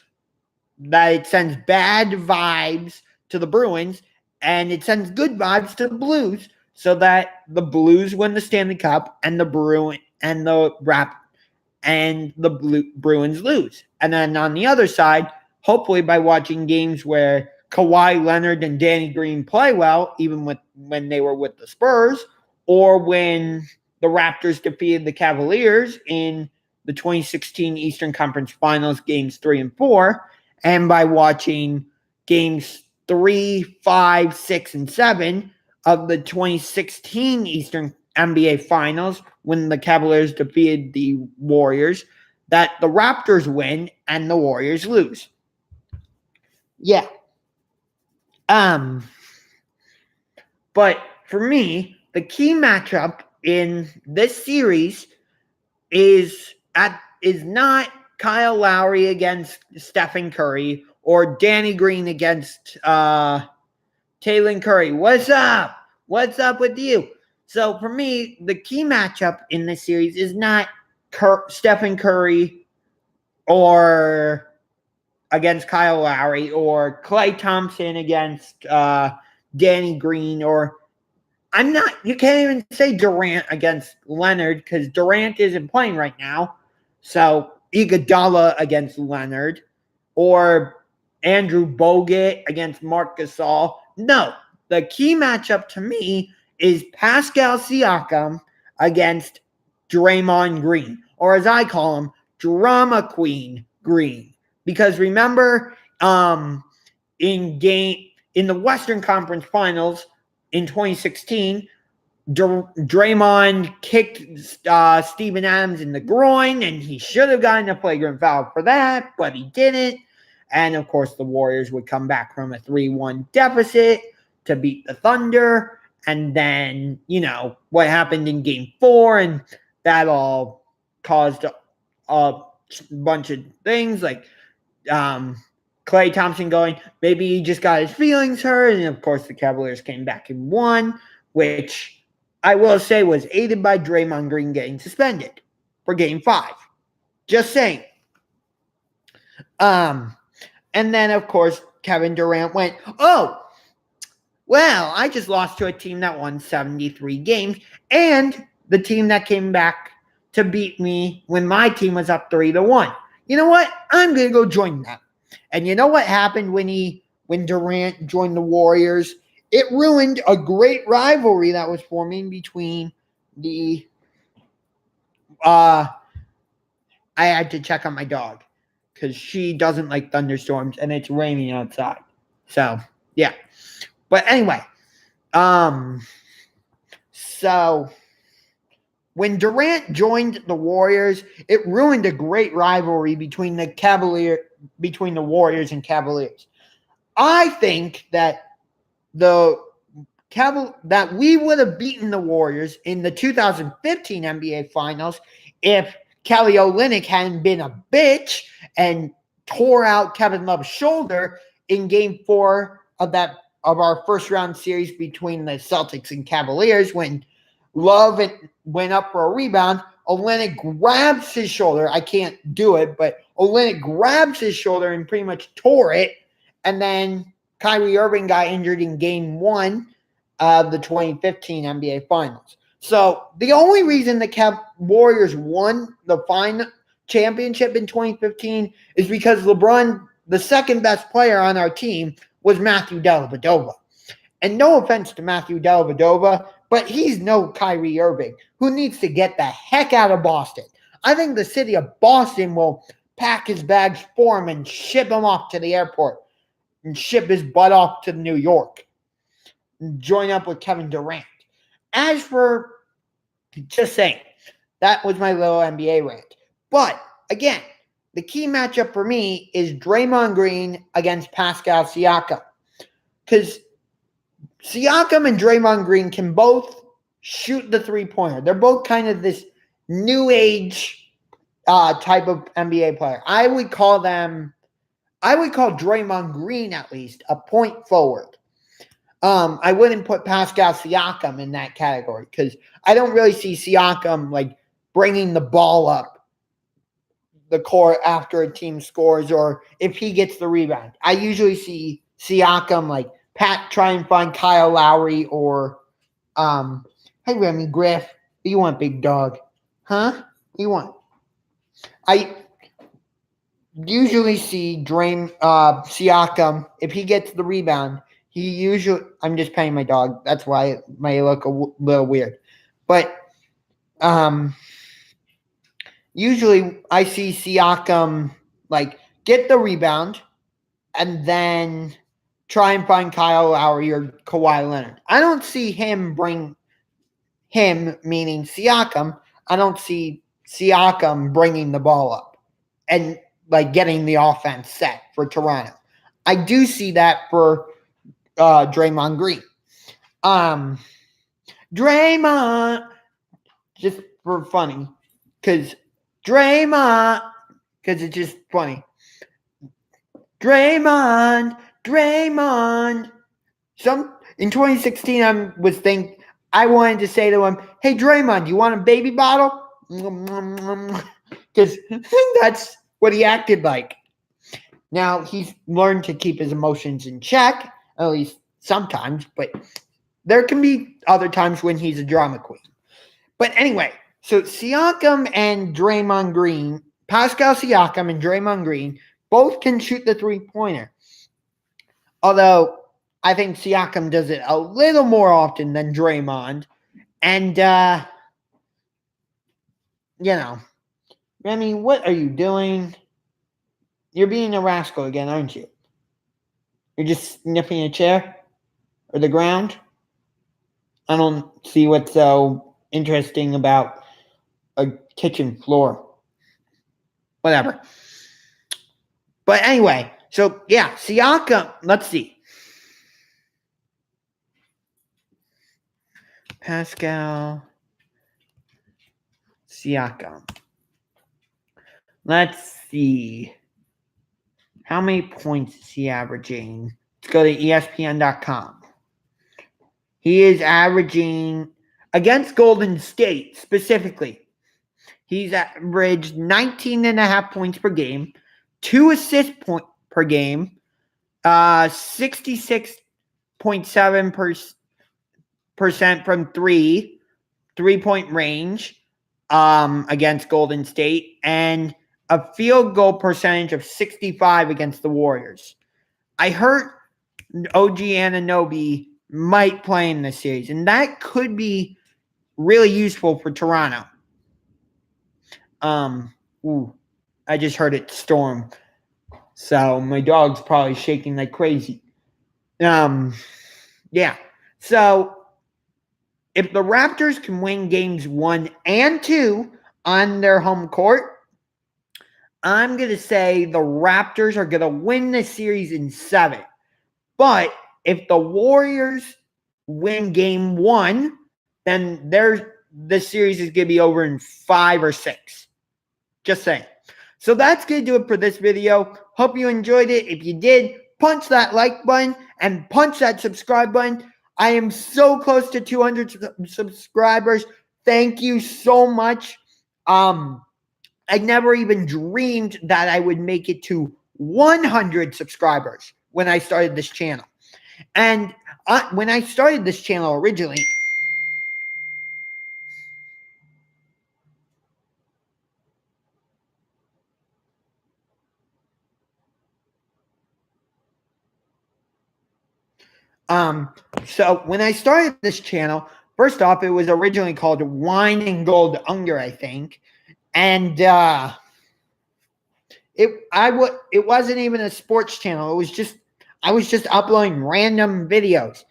that it sends bad vibes to the Bruins and it sends good vibes to the Blues, so that the Blues win the Stanley Cup and the Bruins lose. And then on the other side, hopefully by watching games where Kawhi Leonard and Danny Green play well, even when they were with the Spurs, or when the Raptors defeated the Cavaliers in the 2016 Eastern Conference Finals Games 3 and 4, and by watching Games 3, 5, 6, and 7 of the 2016 Eastern NBA Finals when the Cavaliers defeated the Warriors, that the Raptors win and the Warriors lose. Yeah. But for me, the key matchup in this series is not Kyle Lowry against Stephen Curry or Danny Green against Taylor Curry. What's up? What's up with you? So for me, the key matchup in this series is not Stephen Curry or against Kyle Lowry or Klay Thompson against Danny Green, or you can't even say Durant against Leonard because Durant isn't playing right now. So Iguodala against Leonard or Andrew Bogut against Marc Gasol. No, the key matchup to me is Pascal Siakam against Draymond Green, or as I call him, Drama Queen Green. Because remember, in the Western Conference Finals in 2016, Draymond kicked Steven Adams in the groin, and he should have gotten a flagrant foul for that, but he didn't. And, of course, the Warriors would come back from a 3-1 deficit to beat the Thunder. And then, what happened in Game 4, and that all caused a bunch of things like Klay Thompson going, maybe he just got his feelings hurt. And, of course, the Cavaliers came back and won, which I will say was aided by Draymond Green getting suspended for Game 5. Just saying. And then, of course, Kevin Durant went, oh, well, I just lost to a team that won 73 games and the team that came back to beat me when my team was up 3-1. You know what? I'm going to go join them. And you know what happened when Durant joined the Warriors? It ruined a great rivalry that was forming between the I had to check on my dog because she doesn't like thunderstorms and it's raining outside. So, yeah. But anyway, so when Durant joined the Warriors, it ruined a great rivalry between the Warriors and Cavaliers. I think that that we would have beaten the Warriors in the 2015 NBA Finals if Kelly Olynyk hadn't been a bitch and tore out Kevin Love's shoulder in Game 4 of our first round series between the Celtics and Cavaliers when Love went up for a rebound. Olynyk grabs his shoulder. I can't do it, but Olynyk grabs his shoulder and pretty much tore it. And then Kyrie Irving got injured in Game 1 of the 2015 NBA Finals. So the only reason the Warriors won the final championship in 2015 is because LeBron, the second best player on our team, was Matthew Dellavedova. And no offense to Matthew Dellavedova, but he's no Kyrie Irving, who needs to get the heck out of Boston. I think the city of Boston will pack his bags for him and ship him off to the airport and ship his butt off to New York and join up with Kevin Durant. As for, just saying, that was my little NBA rant. But, again, the key matchup for me is Draymond Green against Pascal Siakam. Because Siakam and Draymond Green can both shoot the three-pointer. They're both kind of this new age type of NBA player. I would call Draymond Green, at least, a point forward. I wouldn't put Pascal Siakam in that category because I don't really see Siakam like bringing the ball up the court after a team scores or if he gets the rebound. I usually see Siakam like try and find Kyle Lowry or hey Remy Griff, what do you want, big dog? Huh? What do you want? I usually see Siakam, if he gets the rebound, I'm just petting my dog. That's why it may look a little weird. But usually I see Siakam like get the rebound and then try and find Kyle Lowry or Kawhi Leonard. I don't see meaning Siakam. I don't see Siakam bringing the ball up and like getting the offense set for Toronto. I do see that for Draymond Green. Draymond, just for funny, because it's just funny. Draymond. In 2016, I wanted to say to him, hey, Draymond, you want a baby bottle? Because that's what he acted like. Now, he's learned to keep his emotions in check, at least sometimes, but there can be other times when he's a drama queen. But anyway, so Siakam and Draymond Green, Pascal Siakam and Draymond Green, both can shoot the three-pointer. Although, I think Siakam does it a little more often than Draymond. And, Remy, what are you doing? You're being a rascal again, aren't you? You're just sniffing a chair? Or the ground? I don't see what's so interesting about a kitchen floor. Whatever. But anyway, so yeah, Siakam, let's see. Pascal Siakam. Let's see. How many points is he averaging? Let's go to ESPN.com. He is averaging, against Golden State specifically, he's averaged 19.5 points per game, 2 assists per game, 66.7% from three-point range against Golden State, and a field goal percentage of 65 against the Warriors. I heard OG Anunoby might play in this series, and that could be really useful for Toronto. I just heard it storm, so my dog's probably shaking like crazy. Yeah. So if the Raptors can win games 1 and 2 on their home court, I'm going to say the Raptors are going to win this series in 7. But if the Warriors win game 1, then the series is going to be over in 5 or 6. Just saying. So that's going to do it for this video. Hope you enjoyed it. If you did, punch that like button and punch that subscribe button. I am so close to 200 subscribers. Thank you so much. I never even dreamed that I would make it to 100 subscribers when I started this channel. And when I started this channel originally, so when I started this channel, first off, it was originally called Wine and Gold Unger, I think. And it wasn't even a sports channel. It was just, I was just uploading random videos.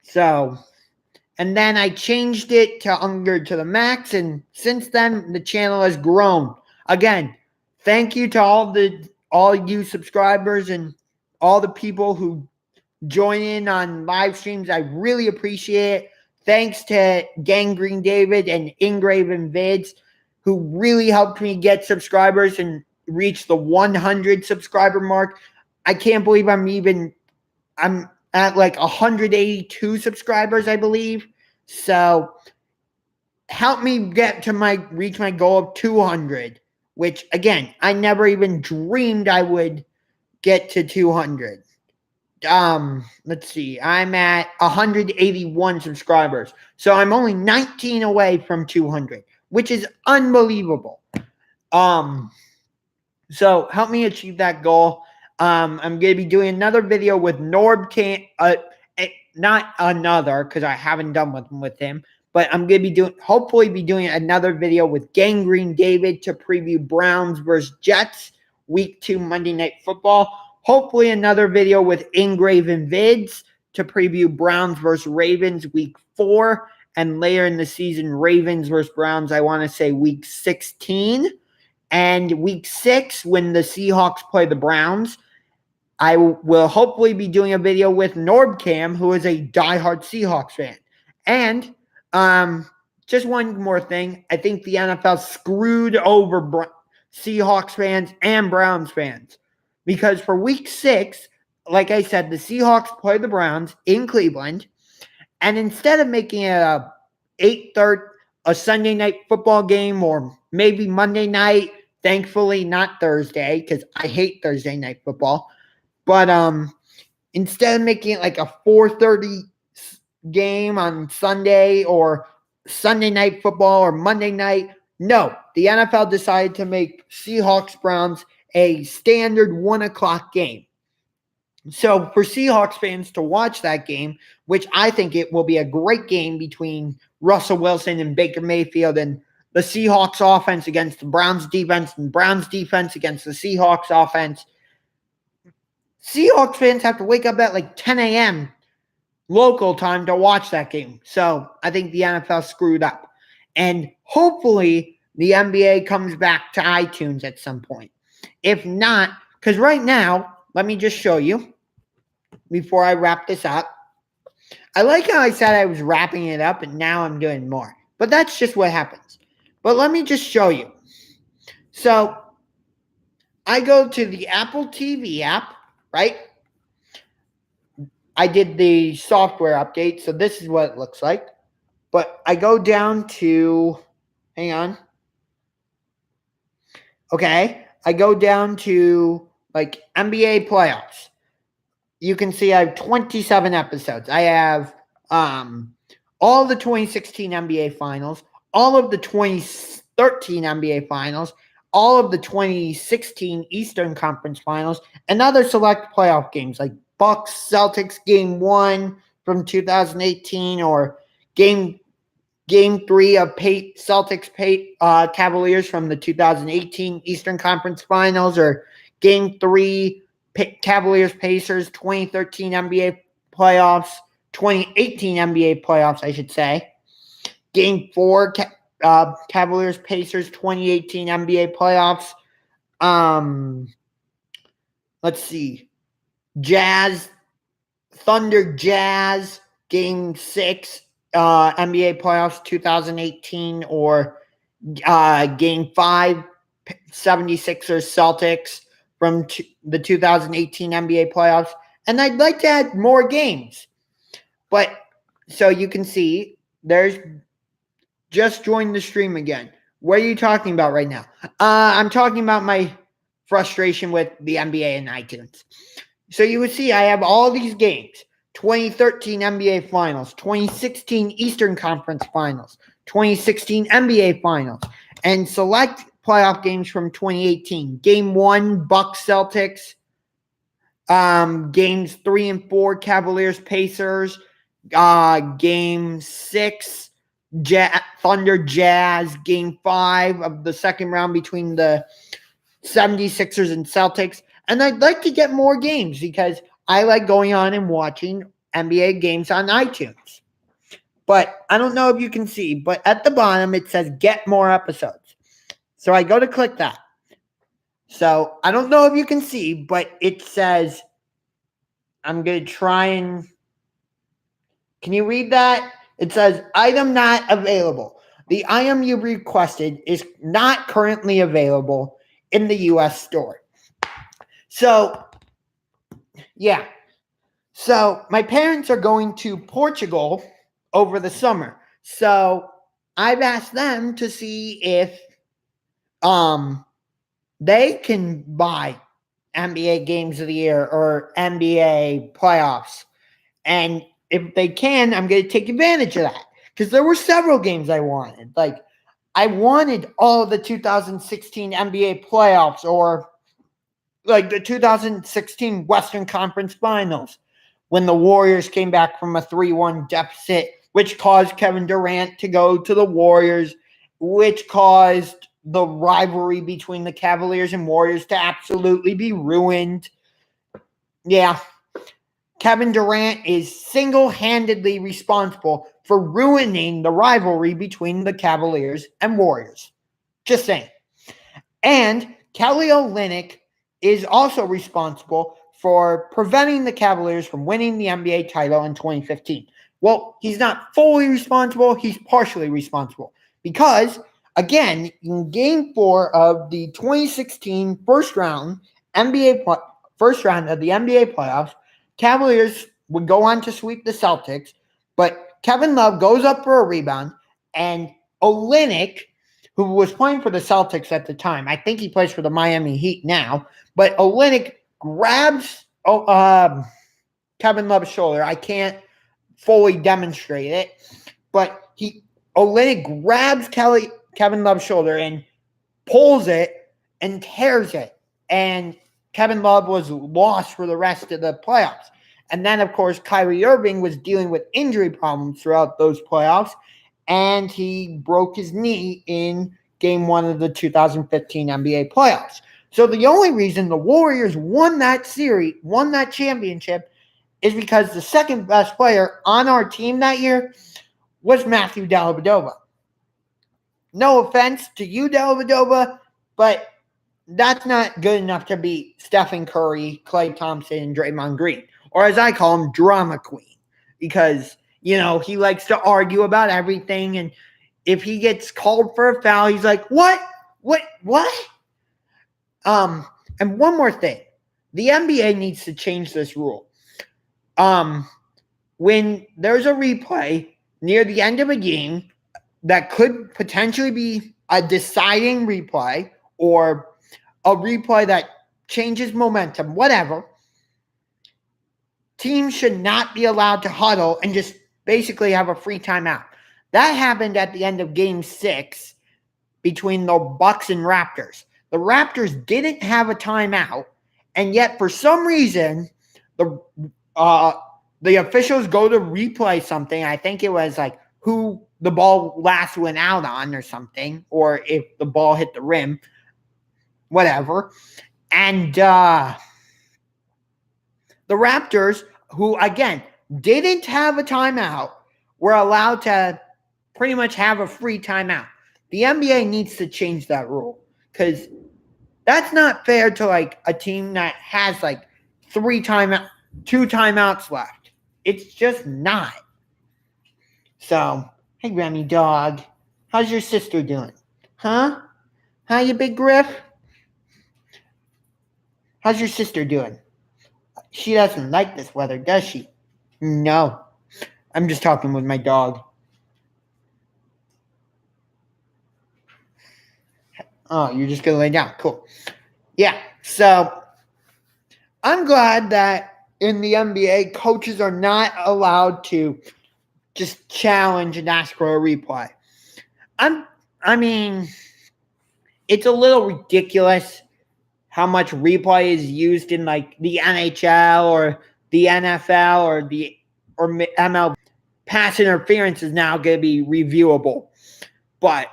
So, and then I changed it to Unger to the Max, and since then the channel has grown. Again, thank you to all you subscribers and all the people who join in on live streams. I really appreciate it. Thanks to Gangrene David and Engraven Vids, who really helped me get subscribers and reach the 100 subscriber mark. I can't believe I'm at like 182 subscribers, I believe. So help me get to reach my goal of 200, which again, I never even dreamed I would get to 200. Let's see. I'm at 181 subscribers. So I'm only 19 away from 200, which is unbelievable. So help me achieve that goal. I'm going to be doing another video with Norbcam, not another, because I haven't done one with him, but I'm going to be hopefully be doing another video with Gangrene David to preview Browns versus Jets Week 2 Monday Night Football. Hopefully another video with Engraven Vids to preview Browns versus Ravens Week 4. And later in the season, Ravens versus Browns, I want to say Week 16. And Week 6, when the Seahawks play the Browns, I will hopefully be doing a video with Norbcam, who is a diehard Seahawks fan. And just one more thing. I think the NFL screwed over Seahawks fans and Browns fans. Because for Week 6, like I said, the Seahawks play the Browns in Cleveland. And instead of making it a 8:30, a Sunday night football game, or maybe Monday night, thankfully not Thursday, because I hate Thursday night football. But instead of making it like a 4:30 game on Sunday, or Sunday night football, or Monday night, no, the NFL decided to make Seahawks-Browns a standard 1 o'clock game. So for Seahawks fans to watch that game, which I think it will be a great game between Russell Wilson and Baker Mayfield, and the Seahawks offense against the Browns defense, and Browns defense against the Seahawks offense. Seahawks fans have to wake up at like 10 a.m. local time to watch that game. So I think the NFL screwed up. And hopefully the NBA comes back to iTunes at some point. If not, because right now, let me just show you before I wrap this up. I like how I said I was wrapping it up, and now I'm doing more. But that's just what happens. But let me just show you. So I go to the Apple TV app, right? I did the software update, so this is what it looks like. But I go down to, hang on. Okay, I go down to like NBA playoffs. You can see I have 27 episodes. I have all the 2016 NBA finals, all of the 2013 NBA finals, all of the 2016 Eastern Conference finals, and other select playoff games like Bucks Celtics Game 1 from 2018, or Game 3 of Celtics Cavaliers from the 2018 Eastern Conference Finals, or Game 3 Cavaliers Pacers 2013 NBA playoffs, 2018 NBA playoffs, I should say. Game 4 Cavaliers Pacers 2018 NBA playoffs. Let's see. Thunder Jazz Game 6 NBA playoffs 2018, or Game 5, 76ers Celtics from the 2018 NBA playoffs. And I'd like to add more games. But so you can see, there's just joined the stream again. What are you talking about right now? I'm talking about my frustration with the NBA and iTunes. So you would see I have all these games. 2013 NBA Finals, 2016 Eastern Conference Finals, 2016 NBA Finals, and select playoff games from 2018. Game 1, Bucks Celtics. Games 3 and 4, Cavaliers Pacers. Game 6, Thunder Jazz. Game 5 of the second round between the 76ers and Celtics. And I'd like to get more games because I like going on and watching NBA games on iTunes. But I don't know if you can see, but at the bottom it says get more episodes. So I go to click that. So I don't know if you can see, but it says, I'm going to try and, can you read that? It says item not available. The item you requested is not currently available in the US store. So, yeah. So, my parents are going to Portugal over the summer. So, I've asked them to see if they can buy NBA Games of the Year or NBA playoffs. And if they can, I'm going to take advantage of that. Because there were several games I wanted. Like, I wanted all of the 2016 NBA playoffs or like the 2016 Western Conference Finals when the Warriors came back from a 3-1 deficit, which caused Kevin Durant to go to the Warriors, which caused the rivalry between the Cavaliers and Warriors to absolutely be ruined. Yeah. Kevin Durant is single-handedly responsible for ruining the rivalry between the Cavaliers and Warriors. Just saying. And Kelly Olynyk is also responsible for preventing the Cavaliers from winning the NBA title in 2015. Well, he's not fully responsible. He's partially responsible. Because, again, in Game 4 of the 2016 first round of the NBA playoffs, Cavaliers would go on to sweep the Celtics, but Kevin Love goes up for a rebound, and Olynyk, who was playing for the Celtics at the time, I think he plays for the Miami Heat now, but Olynyk grabs Kevin Love's shoulder. I can't fully demonstrate it, but Olynyk grabs Kevin Love's shoulder and pulls it and tears it, and Kevin Love was lost for the rest of the playoffs. And then, of course, Kyrie Irving was dealing with injury problems throughout those playoffs, and he broke his knee in Game 1 of the 2015 NBA playoffs. So the only reason the Warriors won that championship, is because the second best player on our team that year was Matthew Dellavedova. No offense to you, Dellavedova, but that's not good enough to beat Stephen Curry, Klay Thompson, and Draymond Green. Or as I call him, Drama Queen. Because, he likes to argue about everything. And if he gets called for a foul, he's like, what? And one more thing. The NBA needs to change this rule. When there's a replay near the end of a game that could potentially be a deciding replay or a replay that changes momentum, whatever, teams should not be allowed to huddle and just basically have a free timeout. That happened at the end of Game 6 between the Bucks and Raptors. The Raptors didn't have a timeout, and yet for some reason, the officials go to replay something. I think it was like who the ball last went out on or something, or if the ball hit the rim, whatever. And the Raptors, who, again, didn't have a timeout, were allowed to pretty much have a free timeout. The NBA needs to change that rule because that's not fair to, a team that has, 2 timeouts left. It's just not. So, hey, Grammy Dog, how's your sister doing? Huh? Hi, you big Griff? How's your sister doing? She doesn't like this weather, does she? No. I'm just talking with my dog. Oh, you're just going to lay down. Cool. Yeah, so I'm glad that in the NBA, coaches are not allowed to just challenge and ask for a replay. I mean, it's a little ridiculous how much replay is used in like the NHL or the NFL or MLB. Pass interference is now going to be reviewable. But,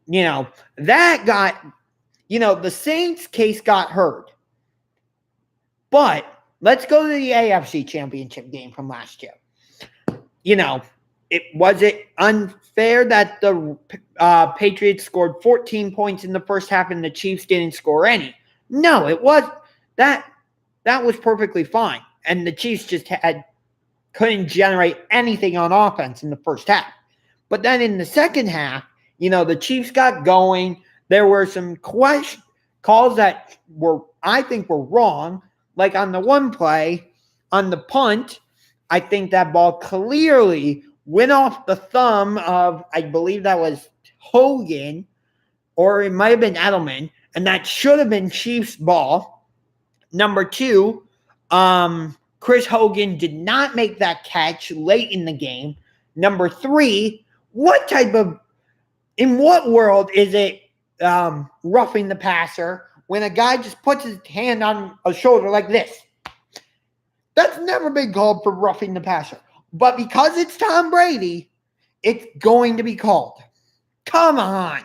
that got, the Saints case got heard. But let's go to the AFC Championship game from last year. Was it unfair that the Patriots scored 14 points in the first half and the Chiefs didn't score any? No, it was that was perfectly fine. And the Chiefs just couldn't generate anything on offense in the first half. But then in the second half, the Chiefs got going. There were some calls that I think were wrong. Like on the one play, on the punt, I think that ball clearly went off the thumb of, I believe that was Hogan, or it might have been Edelman, and that should have been Chiefs' ball. Number two, Chris Hogan did not make that catch late in the game. Number three, in what world is it roughing the passer when a guy just puts his hand on a shoulder like this? That's never been called for roughing the passer. But because it's Tom Brady, it's going to be called. Come on.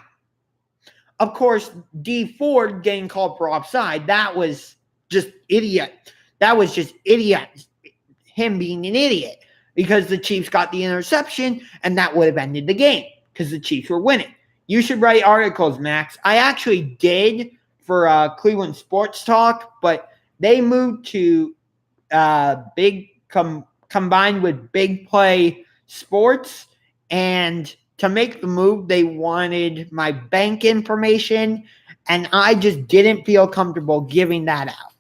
Of course, D Ford getting called for offside, that was just idiot. That was just idiot. Him being an idiot. Because the Chiefs got the interception, and that would have ended the game. Because the Chiefs were winning. You should write articles, Max. I actually did for Cleveland Sports Talk, but they moved to combined with Big Play Sports, and to make the move, they wanted my bank information, and I just didn't feel comfortable giving that out.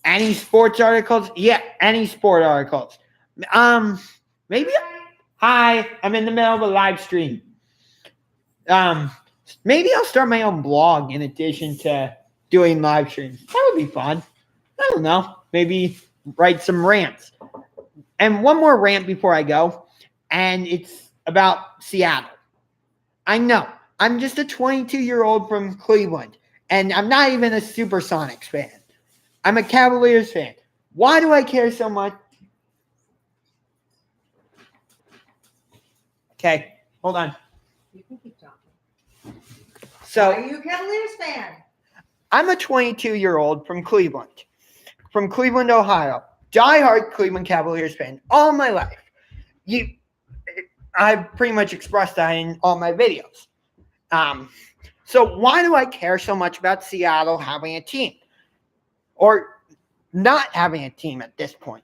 Any sports articles? Yeah, any sport articles. Maybe. Hi, I'm in the middle of a live stream. Maybe I'll start my own blog in addition to doing live streams. That would be fun. I don't know. Maybe write some rants. And one more rant before I go, and it's about Seattle. I know. I'm just a 22-year-old from Cleveland, and I'm not even a Supersonics fan. I'm a Cavaliers fan. Why do I care so much? Okay, hold on. You can keep talking. So, are you a Cavaliers fan? I'm a 22-year-old from Cleveland, Ohio. Diehard Cleveland Cavaliers fan all my life. I've pretty much expressed that in all my videos. So why do I care so much about Seattle having a team? Or not having a team at this point?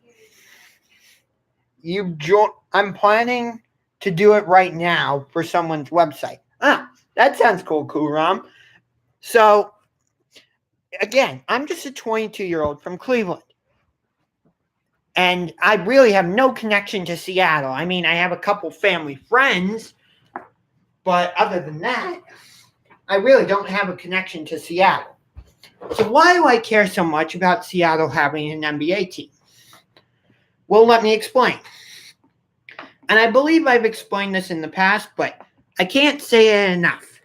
I'm planning to do it right now for someone's website. That sounds cool, Kuram. So, again, I'm just a 22-year-old from Cleveland. And I really have no connection to Seattle. I mean, I have a couple family friends, but other than that, I really don't have a connection to Seattle. So why do I care so much about Seattle having an NBA team? Well, let me explain. And I believe I've explained this in the past, but I can't say it enough.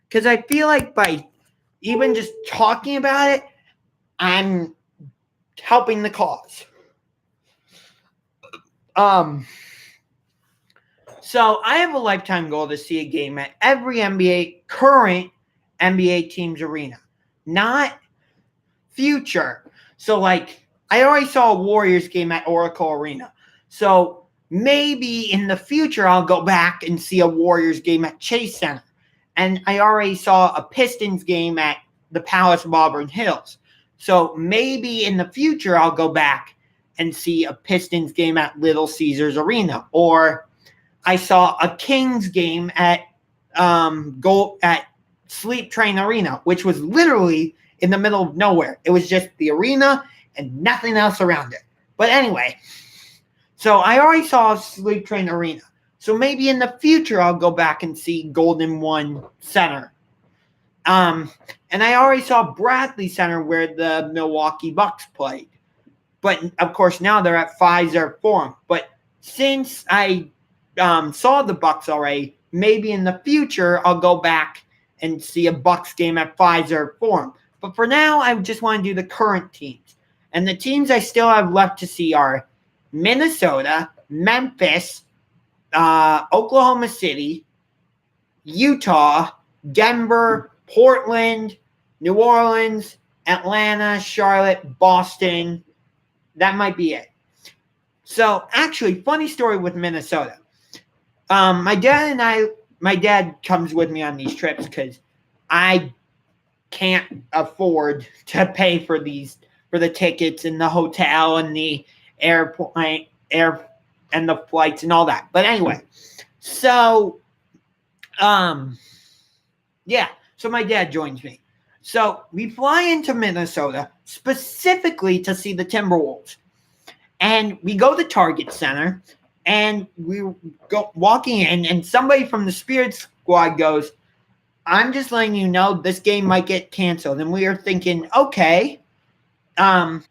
Because I feel like by even just talking about it, I'm helping the cause. So I have a lifetime goal to see a game at every current NBA team's arena. Not future. So like, I already saw a Warriors game at Oracle Arena. So maybe in the future, I'll go back and see a Warriors game at Chase Center. And I already saw a Pistons game at the Palace of Auburn Hills. So maybe in the future, I'll go back and see a Pistons game at Little Caesars Arena. Or I saw a Kings game at goal at Sleep Train Arena, which was literally in the middle of nowhere. It was just the arena and nothing else around it. But anyway, so I already saw Sleep Train Arena. So maybe in the future I'll go back and see Golden One Center. And I already saw Bradley Center where the Milwaukee Bucks played. But of course now they're at Pfizer Forum. But since I saw the Bucks already, maybe in the future I'll go back and see a Bucks game at Pfizer Forum. But for now, I just want to do the current teams. And the teams I still have left to see are Minnesota, Memphis, Oklahoma City, Utah, Denver, Portland, New Orleans, Atlanta, Charlotte, Boston. That might be it. So, actually, funny story with Minnesota. My dad comes with me on these trips because I can't afford to pay for the tickets and the hotel and the airplane and the flights and all that. But anyway, so yeah, so my dad joins me. So we fly into Minnesota specifically to see the Timberwolves. And we go to Target Center and we go walking in and somebody from the Spirit Squad goes, "I'm just letting you know this game might get canceled." And we are thinking, okay. And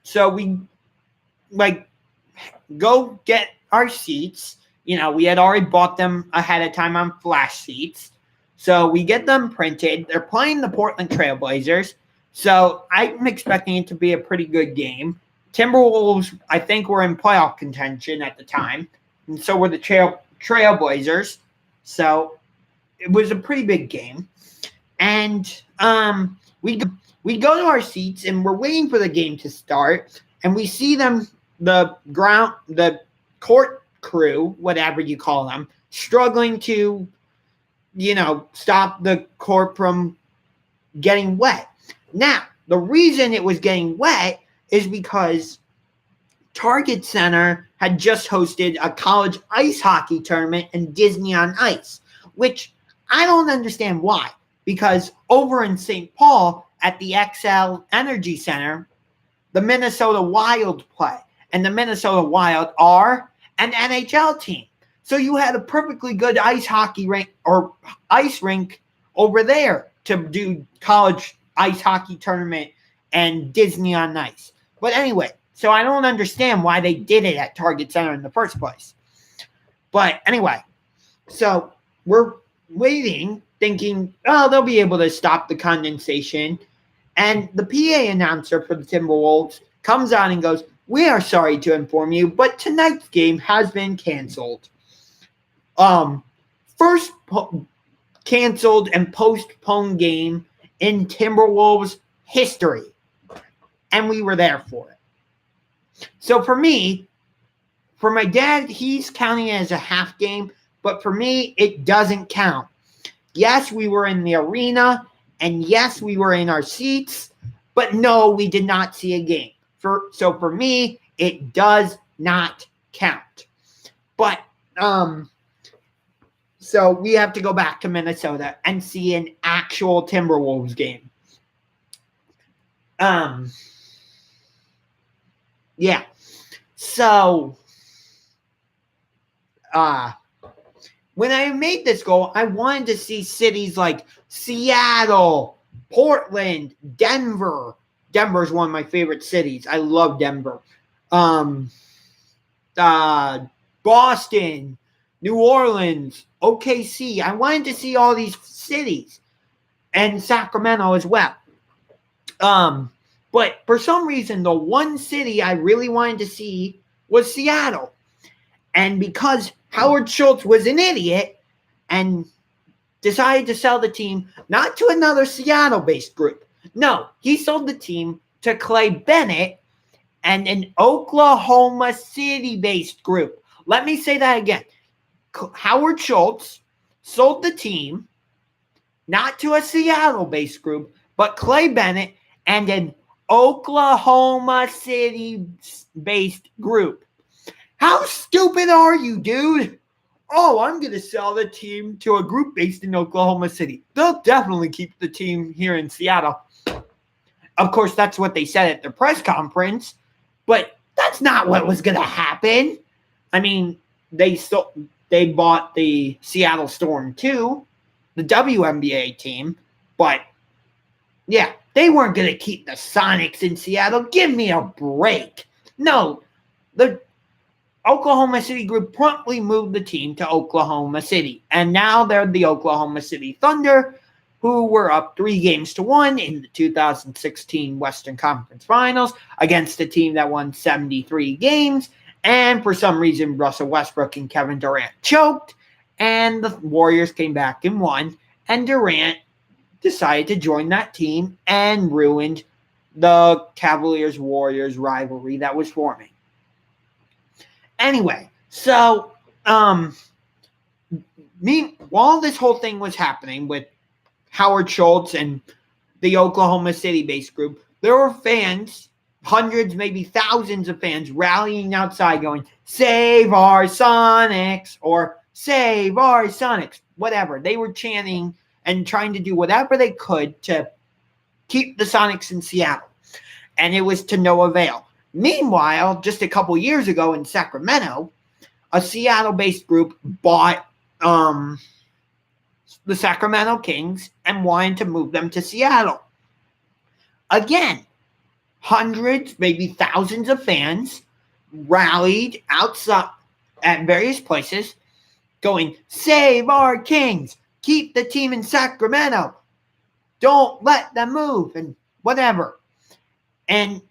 so we go get our seats. You know, we had already bought them ahead of time on flash seats. So we get them printed. They're playing the Portland Trailblazers. So I'm expecting it to be a pretty good game. Timberwolves, I think, were in playoff contention at the time. And so were the Trailblazers. So it was a pretty big game. And we go to our seats and we're waiting for the game to start. And we see them, the court crew, whatever you call them, struggling to, stop the court from getting wet. Now, the reason it was getting wet is because Target Center had just hosted a college ice hockey tournament in Disney on Ice, which I don't understand why. Because over in St. Paul at the XL Energy Center, the Minnesota Wild play. And the Minnesota Wild are an NHL team. So you had a perfectly good ice hockey rink or ice rink over there to do college ice hockey tournament and Disney on Ice. But anyway, so I don't understand why they did it at Target Center in the first place. But anyway, so we're waiting, thinking, oh, they'll be able to stop the condensation. And the PA announcer for the Timberwolves comes on and goes, "We are sorry to inform you, but tonight's game has been canceled." First canceled and postponed game in Timberwolves history. And we were there for it. So for me, for my dad, he's counting it as a half game, but for me, it doesn't count. Yes, we were in the arena, and yes, we were in our seats, but no, we did not see a game. So for me, it does not count. But so we have to go back to Minnesota and see an actual Timberwolves game. Yeah. So when I made this goal, I wanted to see cities like Seattle, Portland, Denver. Denver is one of my favorite cities. I love Denver. Boston, New Orleans, OKC. I wanted to see all these cities and Sacramento as well. But for some reason, the one city I really wanted to see was Seattle. And because Howard Schultz was an idiot and decided to sell the team not to another Seattle-based group. No, he sold the team to Clay Bennett and an Oklahoma City-based group. Let me say that again. Howard Schultz sold the team not to a Seattle-based group, but Clay Bennett and an Oklahoma City-based group. How stupid are you, dude? oh, I'm going to sell the team to a group based in Oklahoma City. They'll definitely keep the team here in Seattle. Of course, that's what they said at their press conference, but that's not what was going to happen. I mean, they bought the Seattle Storm too, the WNBA team, but yeah, they weren't going to keep the Sonics in Seattle. Give me a break. No, the Oklahoma City group promptly moved the team to Oklahoma City, and now they're the Oklahoma City Thunder, who were up 3-1 in the 2016 Western Conference Finals against a team that won 73 games. And for some reason, Russell Westbrook and Kevin Durant choked, and the Warriors came back and won, and Durant decided to join that team and ruined the Cavaliers-Warriors rivalry that was forming. Anyway, so while this whole thing was happening with Howard Schultz and the Oklahoma City-based group, there were fans, hundreds, maybe thousands of fans rallying outside going, "Save our Sonics," or "Save our Sonics," whatever. They were chanting and trying to do whatever they could to keep the Sonics in Seattle. And it was to no avail. Meanwhile, just a couple years ago in Sacramento, a Seattle-based group bought the Sacramento Kings and wanted to move them to Seattle. Again, hundreds, maybe thousands of fans rallied outside at various places going, "Save our Kings! Keep the team in Sacramento! Don't let them move!" and whatever. And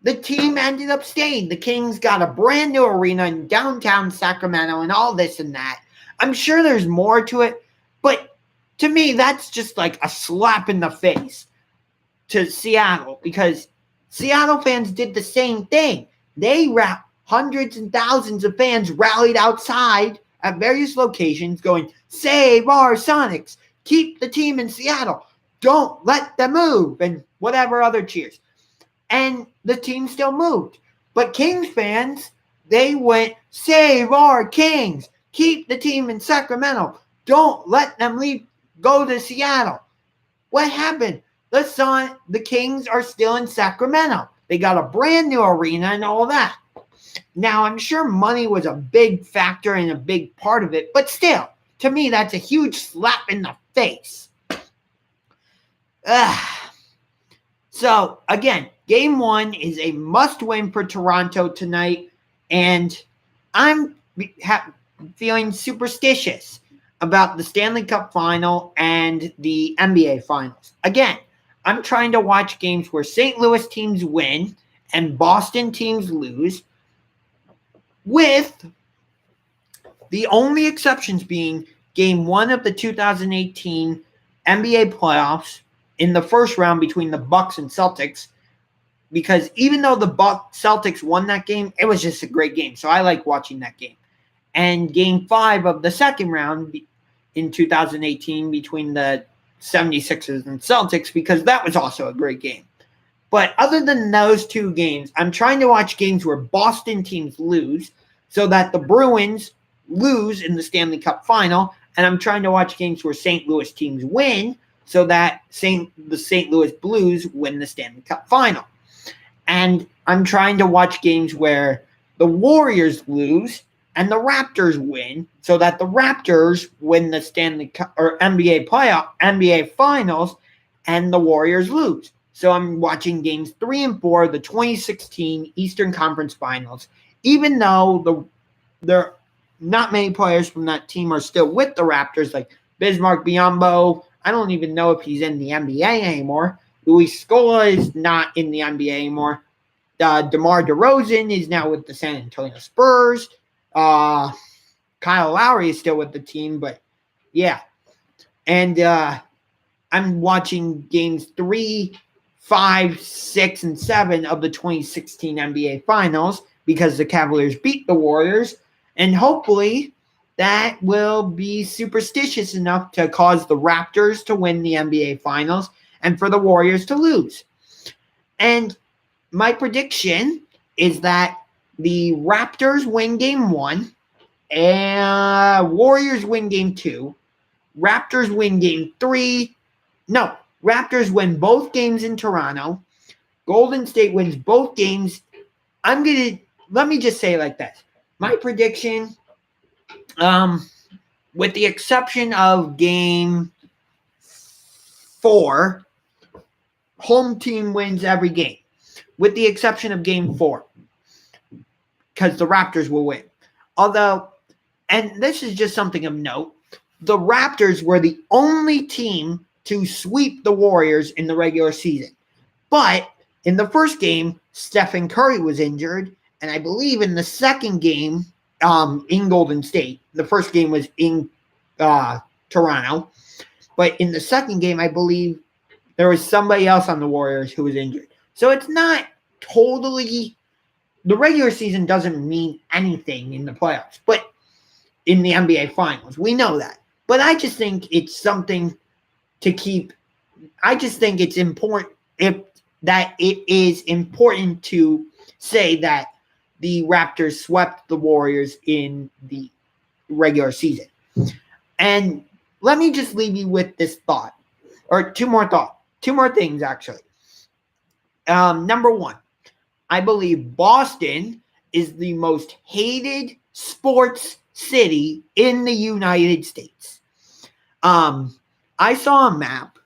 the team ended up staying. The Kings got a brand new arena in downtown Sacramento and all this and that. I'm sure there's more to it, but to me, that's just like a slap in the face to Seattle, because Seattle fans did the same thing. Hundreds and thousands of fans rallied outside at various locations going, "Save our Sonics! Keep the team in Seattle! Don't let them move!" and whatever other cheers. And the team still moved. But Kings fans, they went, "Save our Kings! Keep the team in Sacramento! Don't let them go to Seattle!" What happened? The Kings are still in Sacramento. They got a brand new arena and all that. Now, I'm sure money was a big factor and a big part of it, but still, to me, that's a huge slap in the face. So, again, Game 1 is a must-win for Toronto tonight, and I'm feeling superstitious about the Stanley Cup Final and the NBA Finals. Again, I'm trying to watch games where St. Louis teams win and Boston teams lose, with the only exceptions being Game 1 of the 2018 NBA playoffs in the first round between the Bucks and Celtics, because even though the Celtics won that game, it was just a great game. So I like watching that game. And Game 5 of the second round in 2018 between the 76ers and Celtics, because that was also a great game. But other than those two games, I'm trying to watch games where Boston teams lose so that the Bruins lose in the Stanley Cup Final, and I'm trying to watch games where St. Louis teams win so that the St. Louis Blues win the Stanley Cup Final. And I'm trying to watch games where the Warriors lose and the Raptors win so that the Raptors win the Stanley Cup or NBA Finals and the Warriors lose. So I'm watching games 3 and 4 of the 2016 Eastern Conference Finals, even though there not many players from that team are still with the Raptors, like Bismarck Biyombo. I don't even know if he's in the NBA anymore. Luis Scola is not in the NBA anymore. DeMar DeRozan is now with the San Antonio Spurs. Kyle Lowry is still with the team, but yeah. And I'm watching games 3, 5, 6, and 7 of the 2016 NBA Finals because the Cavaliers beat the Warriors, and hopefully that will be superstitious enough to cause the Raptors to win the NBA Finals and for the Warriors to lose. And my prediction is that the Raptors win Game 1 Warriors win game 2. Raptors win game 3. No, Raptors win both games in Toronto. Golden State wins both games. Let me just say it like this. My prediction, with the exception of game 4, home team wins every game. With the exception of game 4. Because the Raptors will win. Although, and this is just something of note, the Raptors were the only team to sweep the Warriors in the regular season. But in the first game, Stephen Curry was injured. And I believe in the second game in Golden State, the first game was in Toronto. But in the second game, I believe there was somebody else on the Warriors who was injured. So it's not totally... The regular season doesn't mean anything in the playoffs, but in the NBA Finals, we know that. But I just think it's something to keep. I just think it's important that it is important to say that the Raptors swept the Warriors in the regular season. And let me just leave you with this thought, or two more things actually. Number one. I believe Boston is the most hated sports city in the United States. I saw a map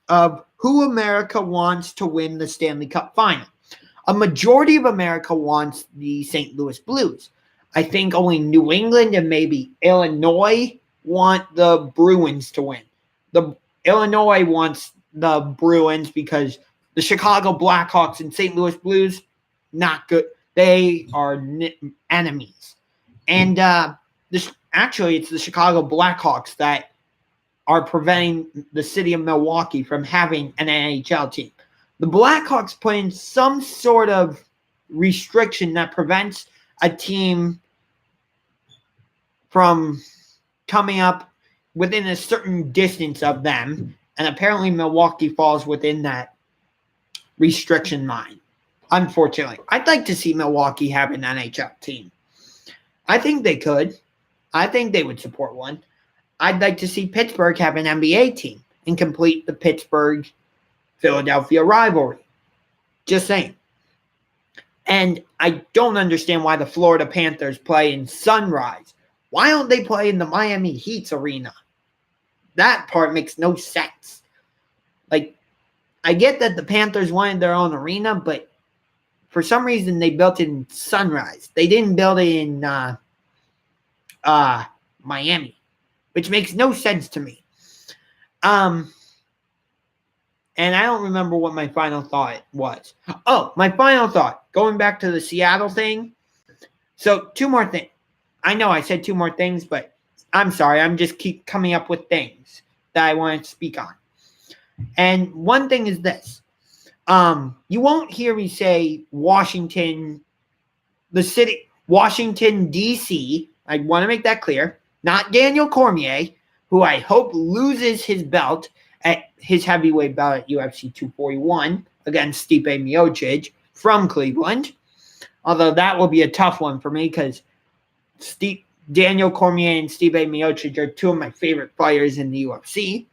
of who America wants to win the Stanley Cup final. A majority of America wants the St. Louis Blues. I think only New England and maybe Illinois want the Bruins to win. The Illinois wants the Bruins because the Chicago Blackhawks and St. Louis Blues, not good. They are enemies. And actually, it's the Chicago Blackhawks that are preventing the city of Milwaukee from having an NHL team. The Blackhawks put in some sort of restriction that prevents a team from coming up within a certain distance of them. And apparently Milwaukee falls within that restriction line. Unfortunately, I'd like to see Milwaukee have an NHL team. I think they could. I think they would support one. I'd like to see Pittsburgh have an NBA team and complete the Pittsburgh-Philadelphia rivalry. Just saying. And I don't understand why the Florida Panthers play in Sunrise. Why don't they play in the Miami Heat's arena? That part makes no sense. Like, I get that the Panthers wanted their own arena, but for some reason, they built it in Sunrise. They didn't build it in Miami, which makes no sense to me. And I don't remember what my final thought was. Oh, my final thought, going back to the Seattle thing. So, two more things. I know I said two more things, but I'm sorry. I'm just keep coming up with things that I want to speak on. And one thing is this. You won't hear me say Washington, D.C. I want to make that clear. Not Daniel Cormier, who I hope loses his belt his heavyweight belt at UFC 241 against Stipe Miocic from Cleveland. Although that will be a tough one for me because Daniel Cormier and Stipe Miocic are two of my favorite fighters in the UFC.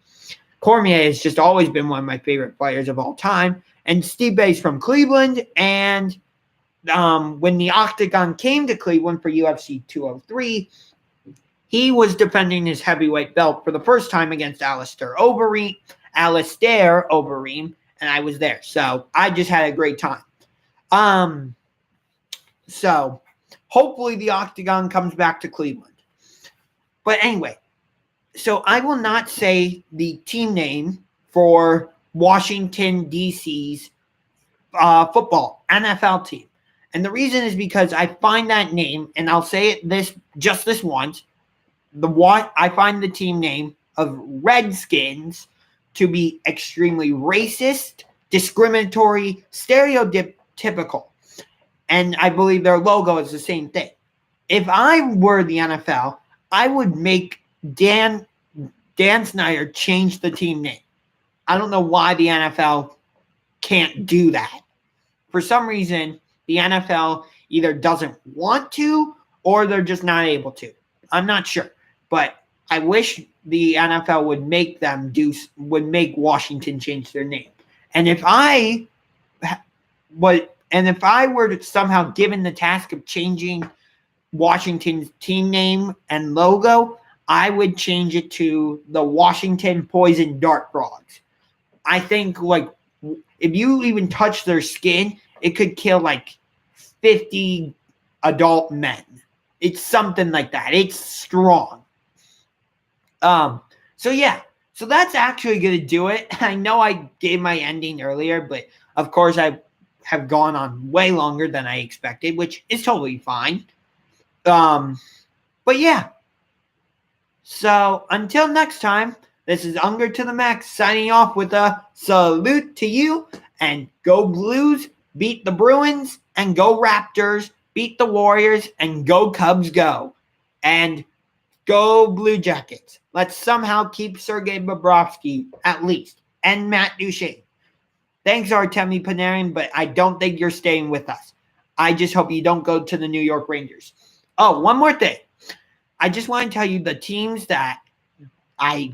Cormier has just always been one of my favorite players of all time. And Stipe's from Cleveland. And when the Octagon came to Cleveland for UFC 203, he was defending his heavyweight belt for the first time against Alistair Overeem, and I was there. So I just had a great time. So hopefully the Octagon comes back to Cleveland. But anyway, so I will not say the team name for Washington, D.C.'s football, NFL team. And the reason is because I find that name, and I'll say it this once, I find the team name of Redskins to be extremely racist, discriminatory, stereotypical. And I believe their logo is the same thing. If I were the NFL, I would make Dan Snyder change the team name. I don't know why the NFL can't do that. For some reason, the NFL either doesn't want to or they're just not able to. I'm not sure, but I wish the NFL would make Washington change their name. And if I were to somehow given the task of changing Washington's team name and logo, I would change it to the Washington Poison Dart Frogs. I think, like, if you even touch their skin, it could kill like 50 adult men. It's something like that. It's strong. So yeah. So that's actually going to do it. I know I gave my ending earlier, but of course I have gone on way longer than I expected, which is totally fine. But yeah. So until next time, this is Unger to the Max signing off with a salute to you, and go Blues, beat the Bruins, and go Raptors, beat the Warriors, and go Cubs go. And go Blue Jackets. Let's somehow keep Sergei Bobrovsky at least, and Matt Duchene. Thanks, Artemi Panarin, but I don't think you're staying with us. I just hope you don't go to the New York Rangers. Oh, one more thing. I just want to tell you the teams that I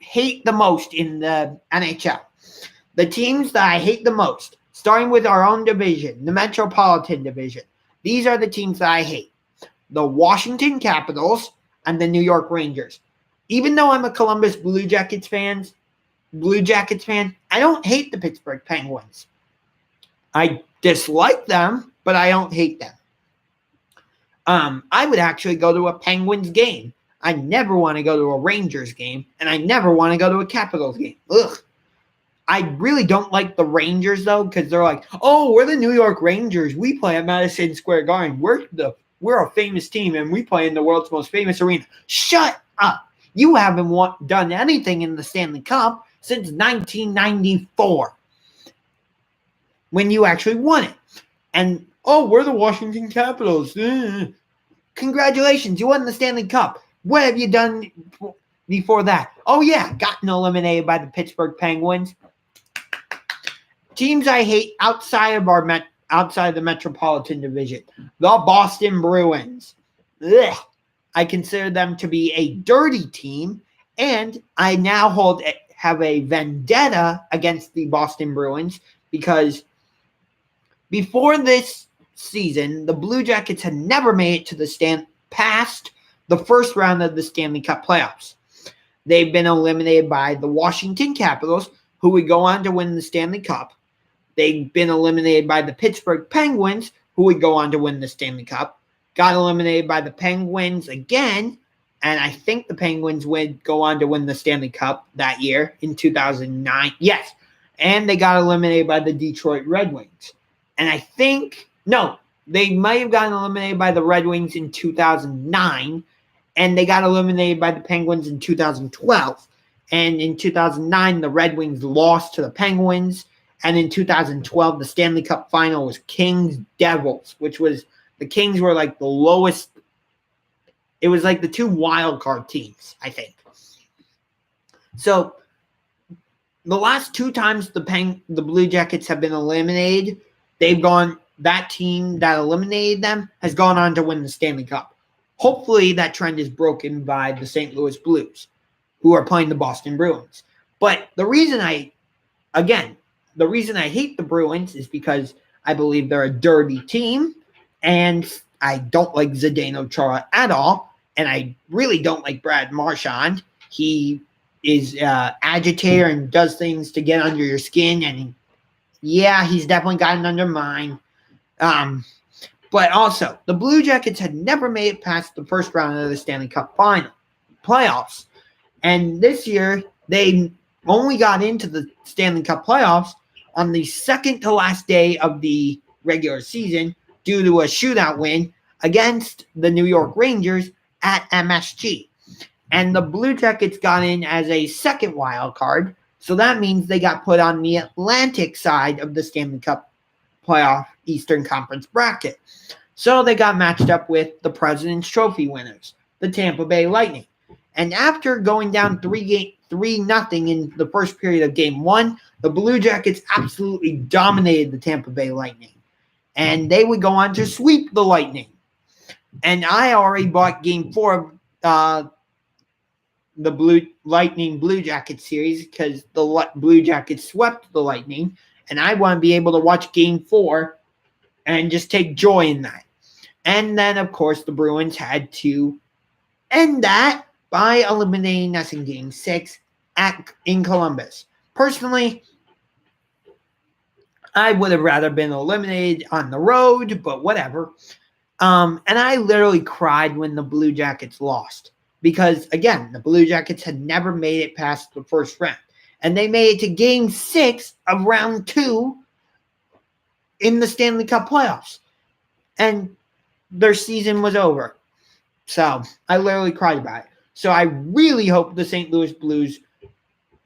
hate the most in the NHL. The teams that I hate the most, starting with our own division, the Metropolitan Division. These are the teams that I hate. The Washington Capitals and the New York Rangers. Even though I'm a Columbus Blue Jackets fan, I don't hate the Pittsburgh Penguins. I dislike them, but I don't hate them. I would actually go to a Penguins game. I never want to go to a Rangers game, and I never want to go to a Capitals game. Ugh. I really don't like the Rangers, though, because they're like, oh, we're the New York Rangers. We play at Madison Square Garden. We're a famous team, and we play in the world's most famous arena. Shut up. You haven't done anything in the Stanley Cup since 1994, when you actually won it. And, oh, we're the Washington Capitals. Congratulations, you won the Stanley Cup. What have you done before that? Oh, yeah, gotten eliminated by the Pittsburgh Penguins. Teams I hate outside of the Metropolitan Division. The Boston Bruins. Ugh. I consider them to be a dirty team, and I now have a vendetta against the Boston Bruins because before this season, the Blue Jackets had never made it to past the first round of the Stanley Cup playoffs. They've been eliminated by the Washington Capitals, who would go on to win the Stanley Cup. They've been eliminated by the Pittsburgh Penguins, who would go on to win the Stanley Cup. Got eliminated by the Penguins again, and I think the Penguins would go on to win the Stanley Cup that year in 2009. Yes, and they got eliminated by the Detroit Red Wings. And I think, no, they might have gotten eliminated by the Red Wings in 2009, and they got eliminated by the Penguins in 2012. And in 2009, the Red Wings lost to the Penguins. And in 2012, the Stanley Cup final was Kings-Devils, which was, the Kings were like the lowest. It was like the two wild card teams, I think. So the last two times the Blue Jackets have been eliminated, that team that eliminated them has gone on to win the Stanley Cup. Hopefully that trend is broken by the St. Louis Blues, who are playing the Boston Bruins. But the reason I hate the Bruins is because I believe they're a dirty team, and I don't like Zdeno Chara at all, and I really don't like Brad Marchand. He is an agitator and does things to get under your skin, and he's definitely gotten under mine. But also, the Blue Jackets had never made it past the first round of the Stanley Cup playoffs. And this year, they only got into the Stanley Cup playoffs on the second to last day of the regular season due to a shootout win against the New York Rangers at MSG. And the Blue Jackets got in as a second wild card, so that means they got put on the Atlantic side of the Stanley Cup playoff Eastern Conference bracket. So they got matched up with the President's Trophy winners, the Tampa Bay Lightning. And after going down 3-0 in the first period of Game 1, the Blue Jackets absolutely dominated the Tampa Bay Lightning. And they would go on to sweep the Lightning. And I already bought Game 4 of the Blue Jackets series because the Blue Jackets swept the Lightning. And I want to be able to watch Game 4 and just take joy in that. And then, of course, the Bruins had to end that by eliminating us in Game 6 in Columbus. Personally, I would have rather been eliminated on the road, but whatever. And I literally cried when the Blue Jackets lost. Because, again, the Blue Jackets had never made it past the first round. And they made it to Game 6 of Round 2 in the Stanley Cup playoffs. And their season was over. So, I literally cried about it. So, I really hope the St. Louis Blues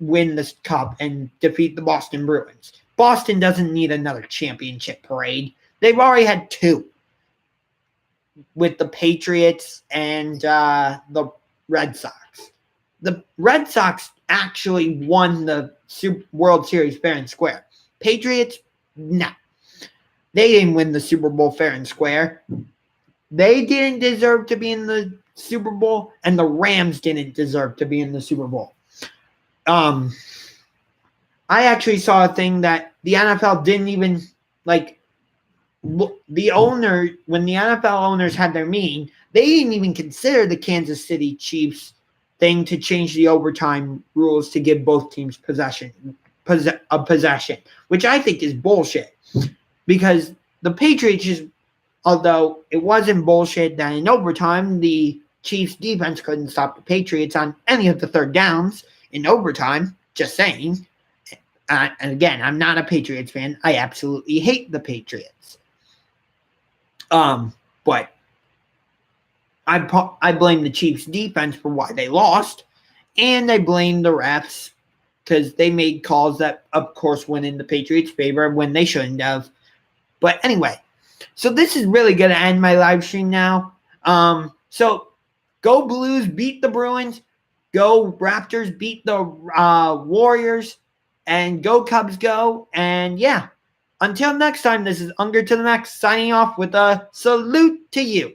win this cup and defeat the Boston Bruins. Boston doesn't need another championship parade. They've already had 2 with the Patriots and the Red Sox. The Red Sox actually won the World Series fair and square. Patriots, no. They didn't win the Super Bowl fair and square. They didn't deserve to be in the Super Bowl, and the Rams didn't deserve to be in the Super Bowl. I actually saw a thing that the NFL didn't even, like, the owner, when the NFL owners had their meeting, they didn't even consider the Kansas City Chiefs thing to change the overtime rules to give both teams possession, which I think is bullshit. Because the Patriots just, although it wasn't bullshit that in overtime, the Chiefs defense couldn't stop the Patriots on any of the third downs in overtime, just saying. And again, I'm not a Patriots fan. I absolutely hate the Patriots. But I blame the Chiefs defense for why they lost, and I blame the refs because they made calls that, of course, went in the Patriots' favor when they shouldn't have. But anyway, so this is really going to end my live stream now. So go Blues, beat the Bruins. Go Raptors, beat the Warriors. And go Cubs, go. And yeah, until next time, this is Unger to the Max signing off with a salute to you.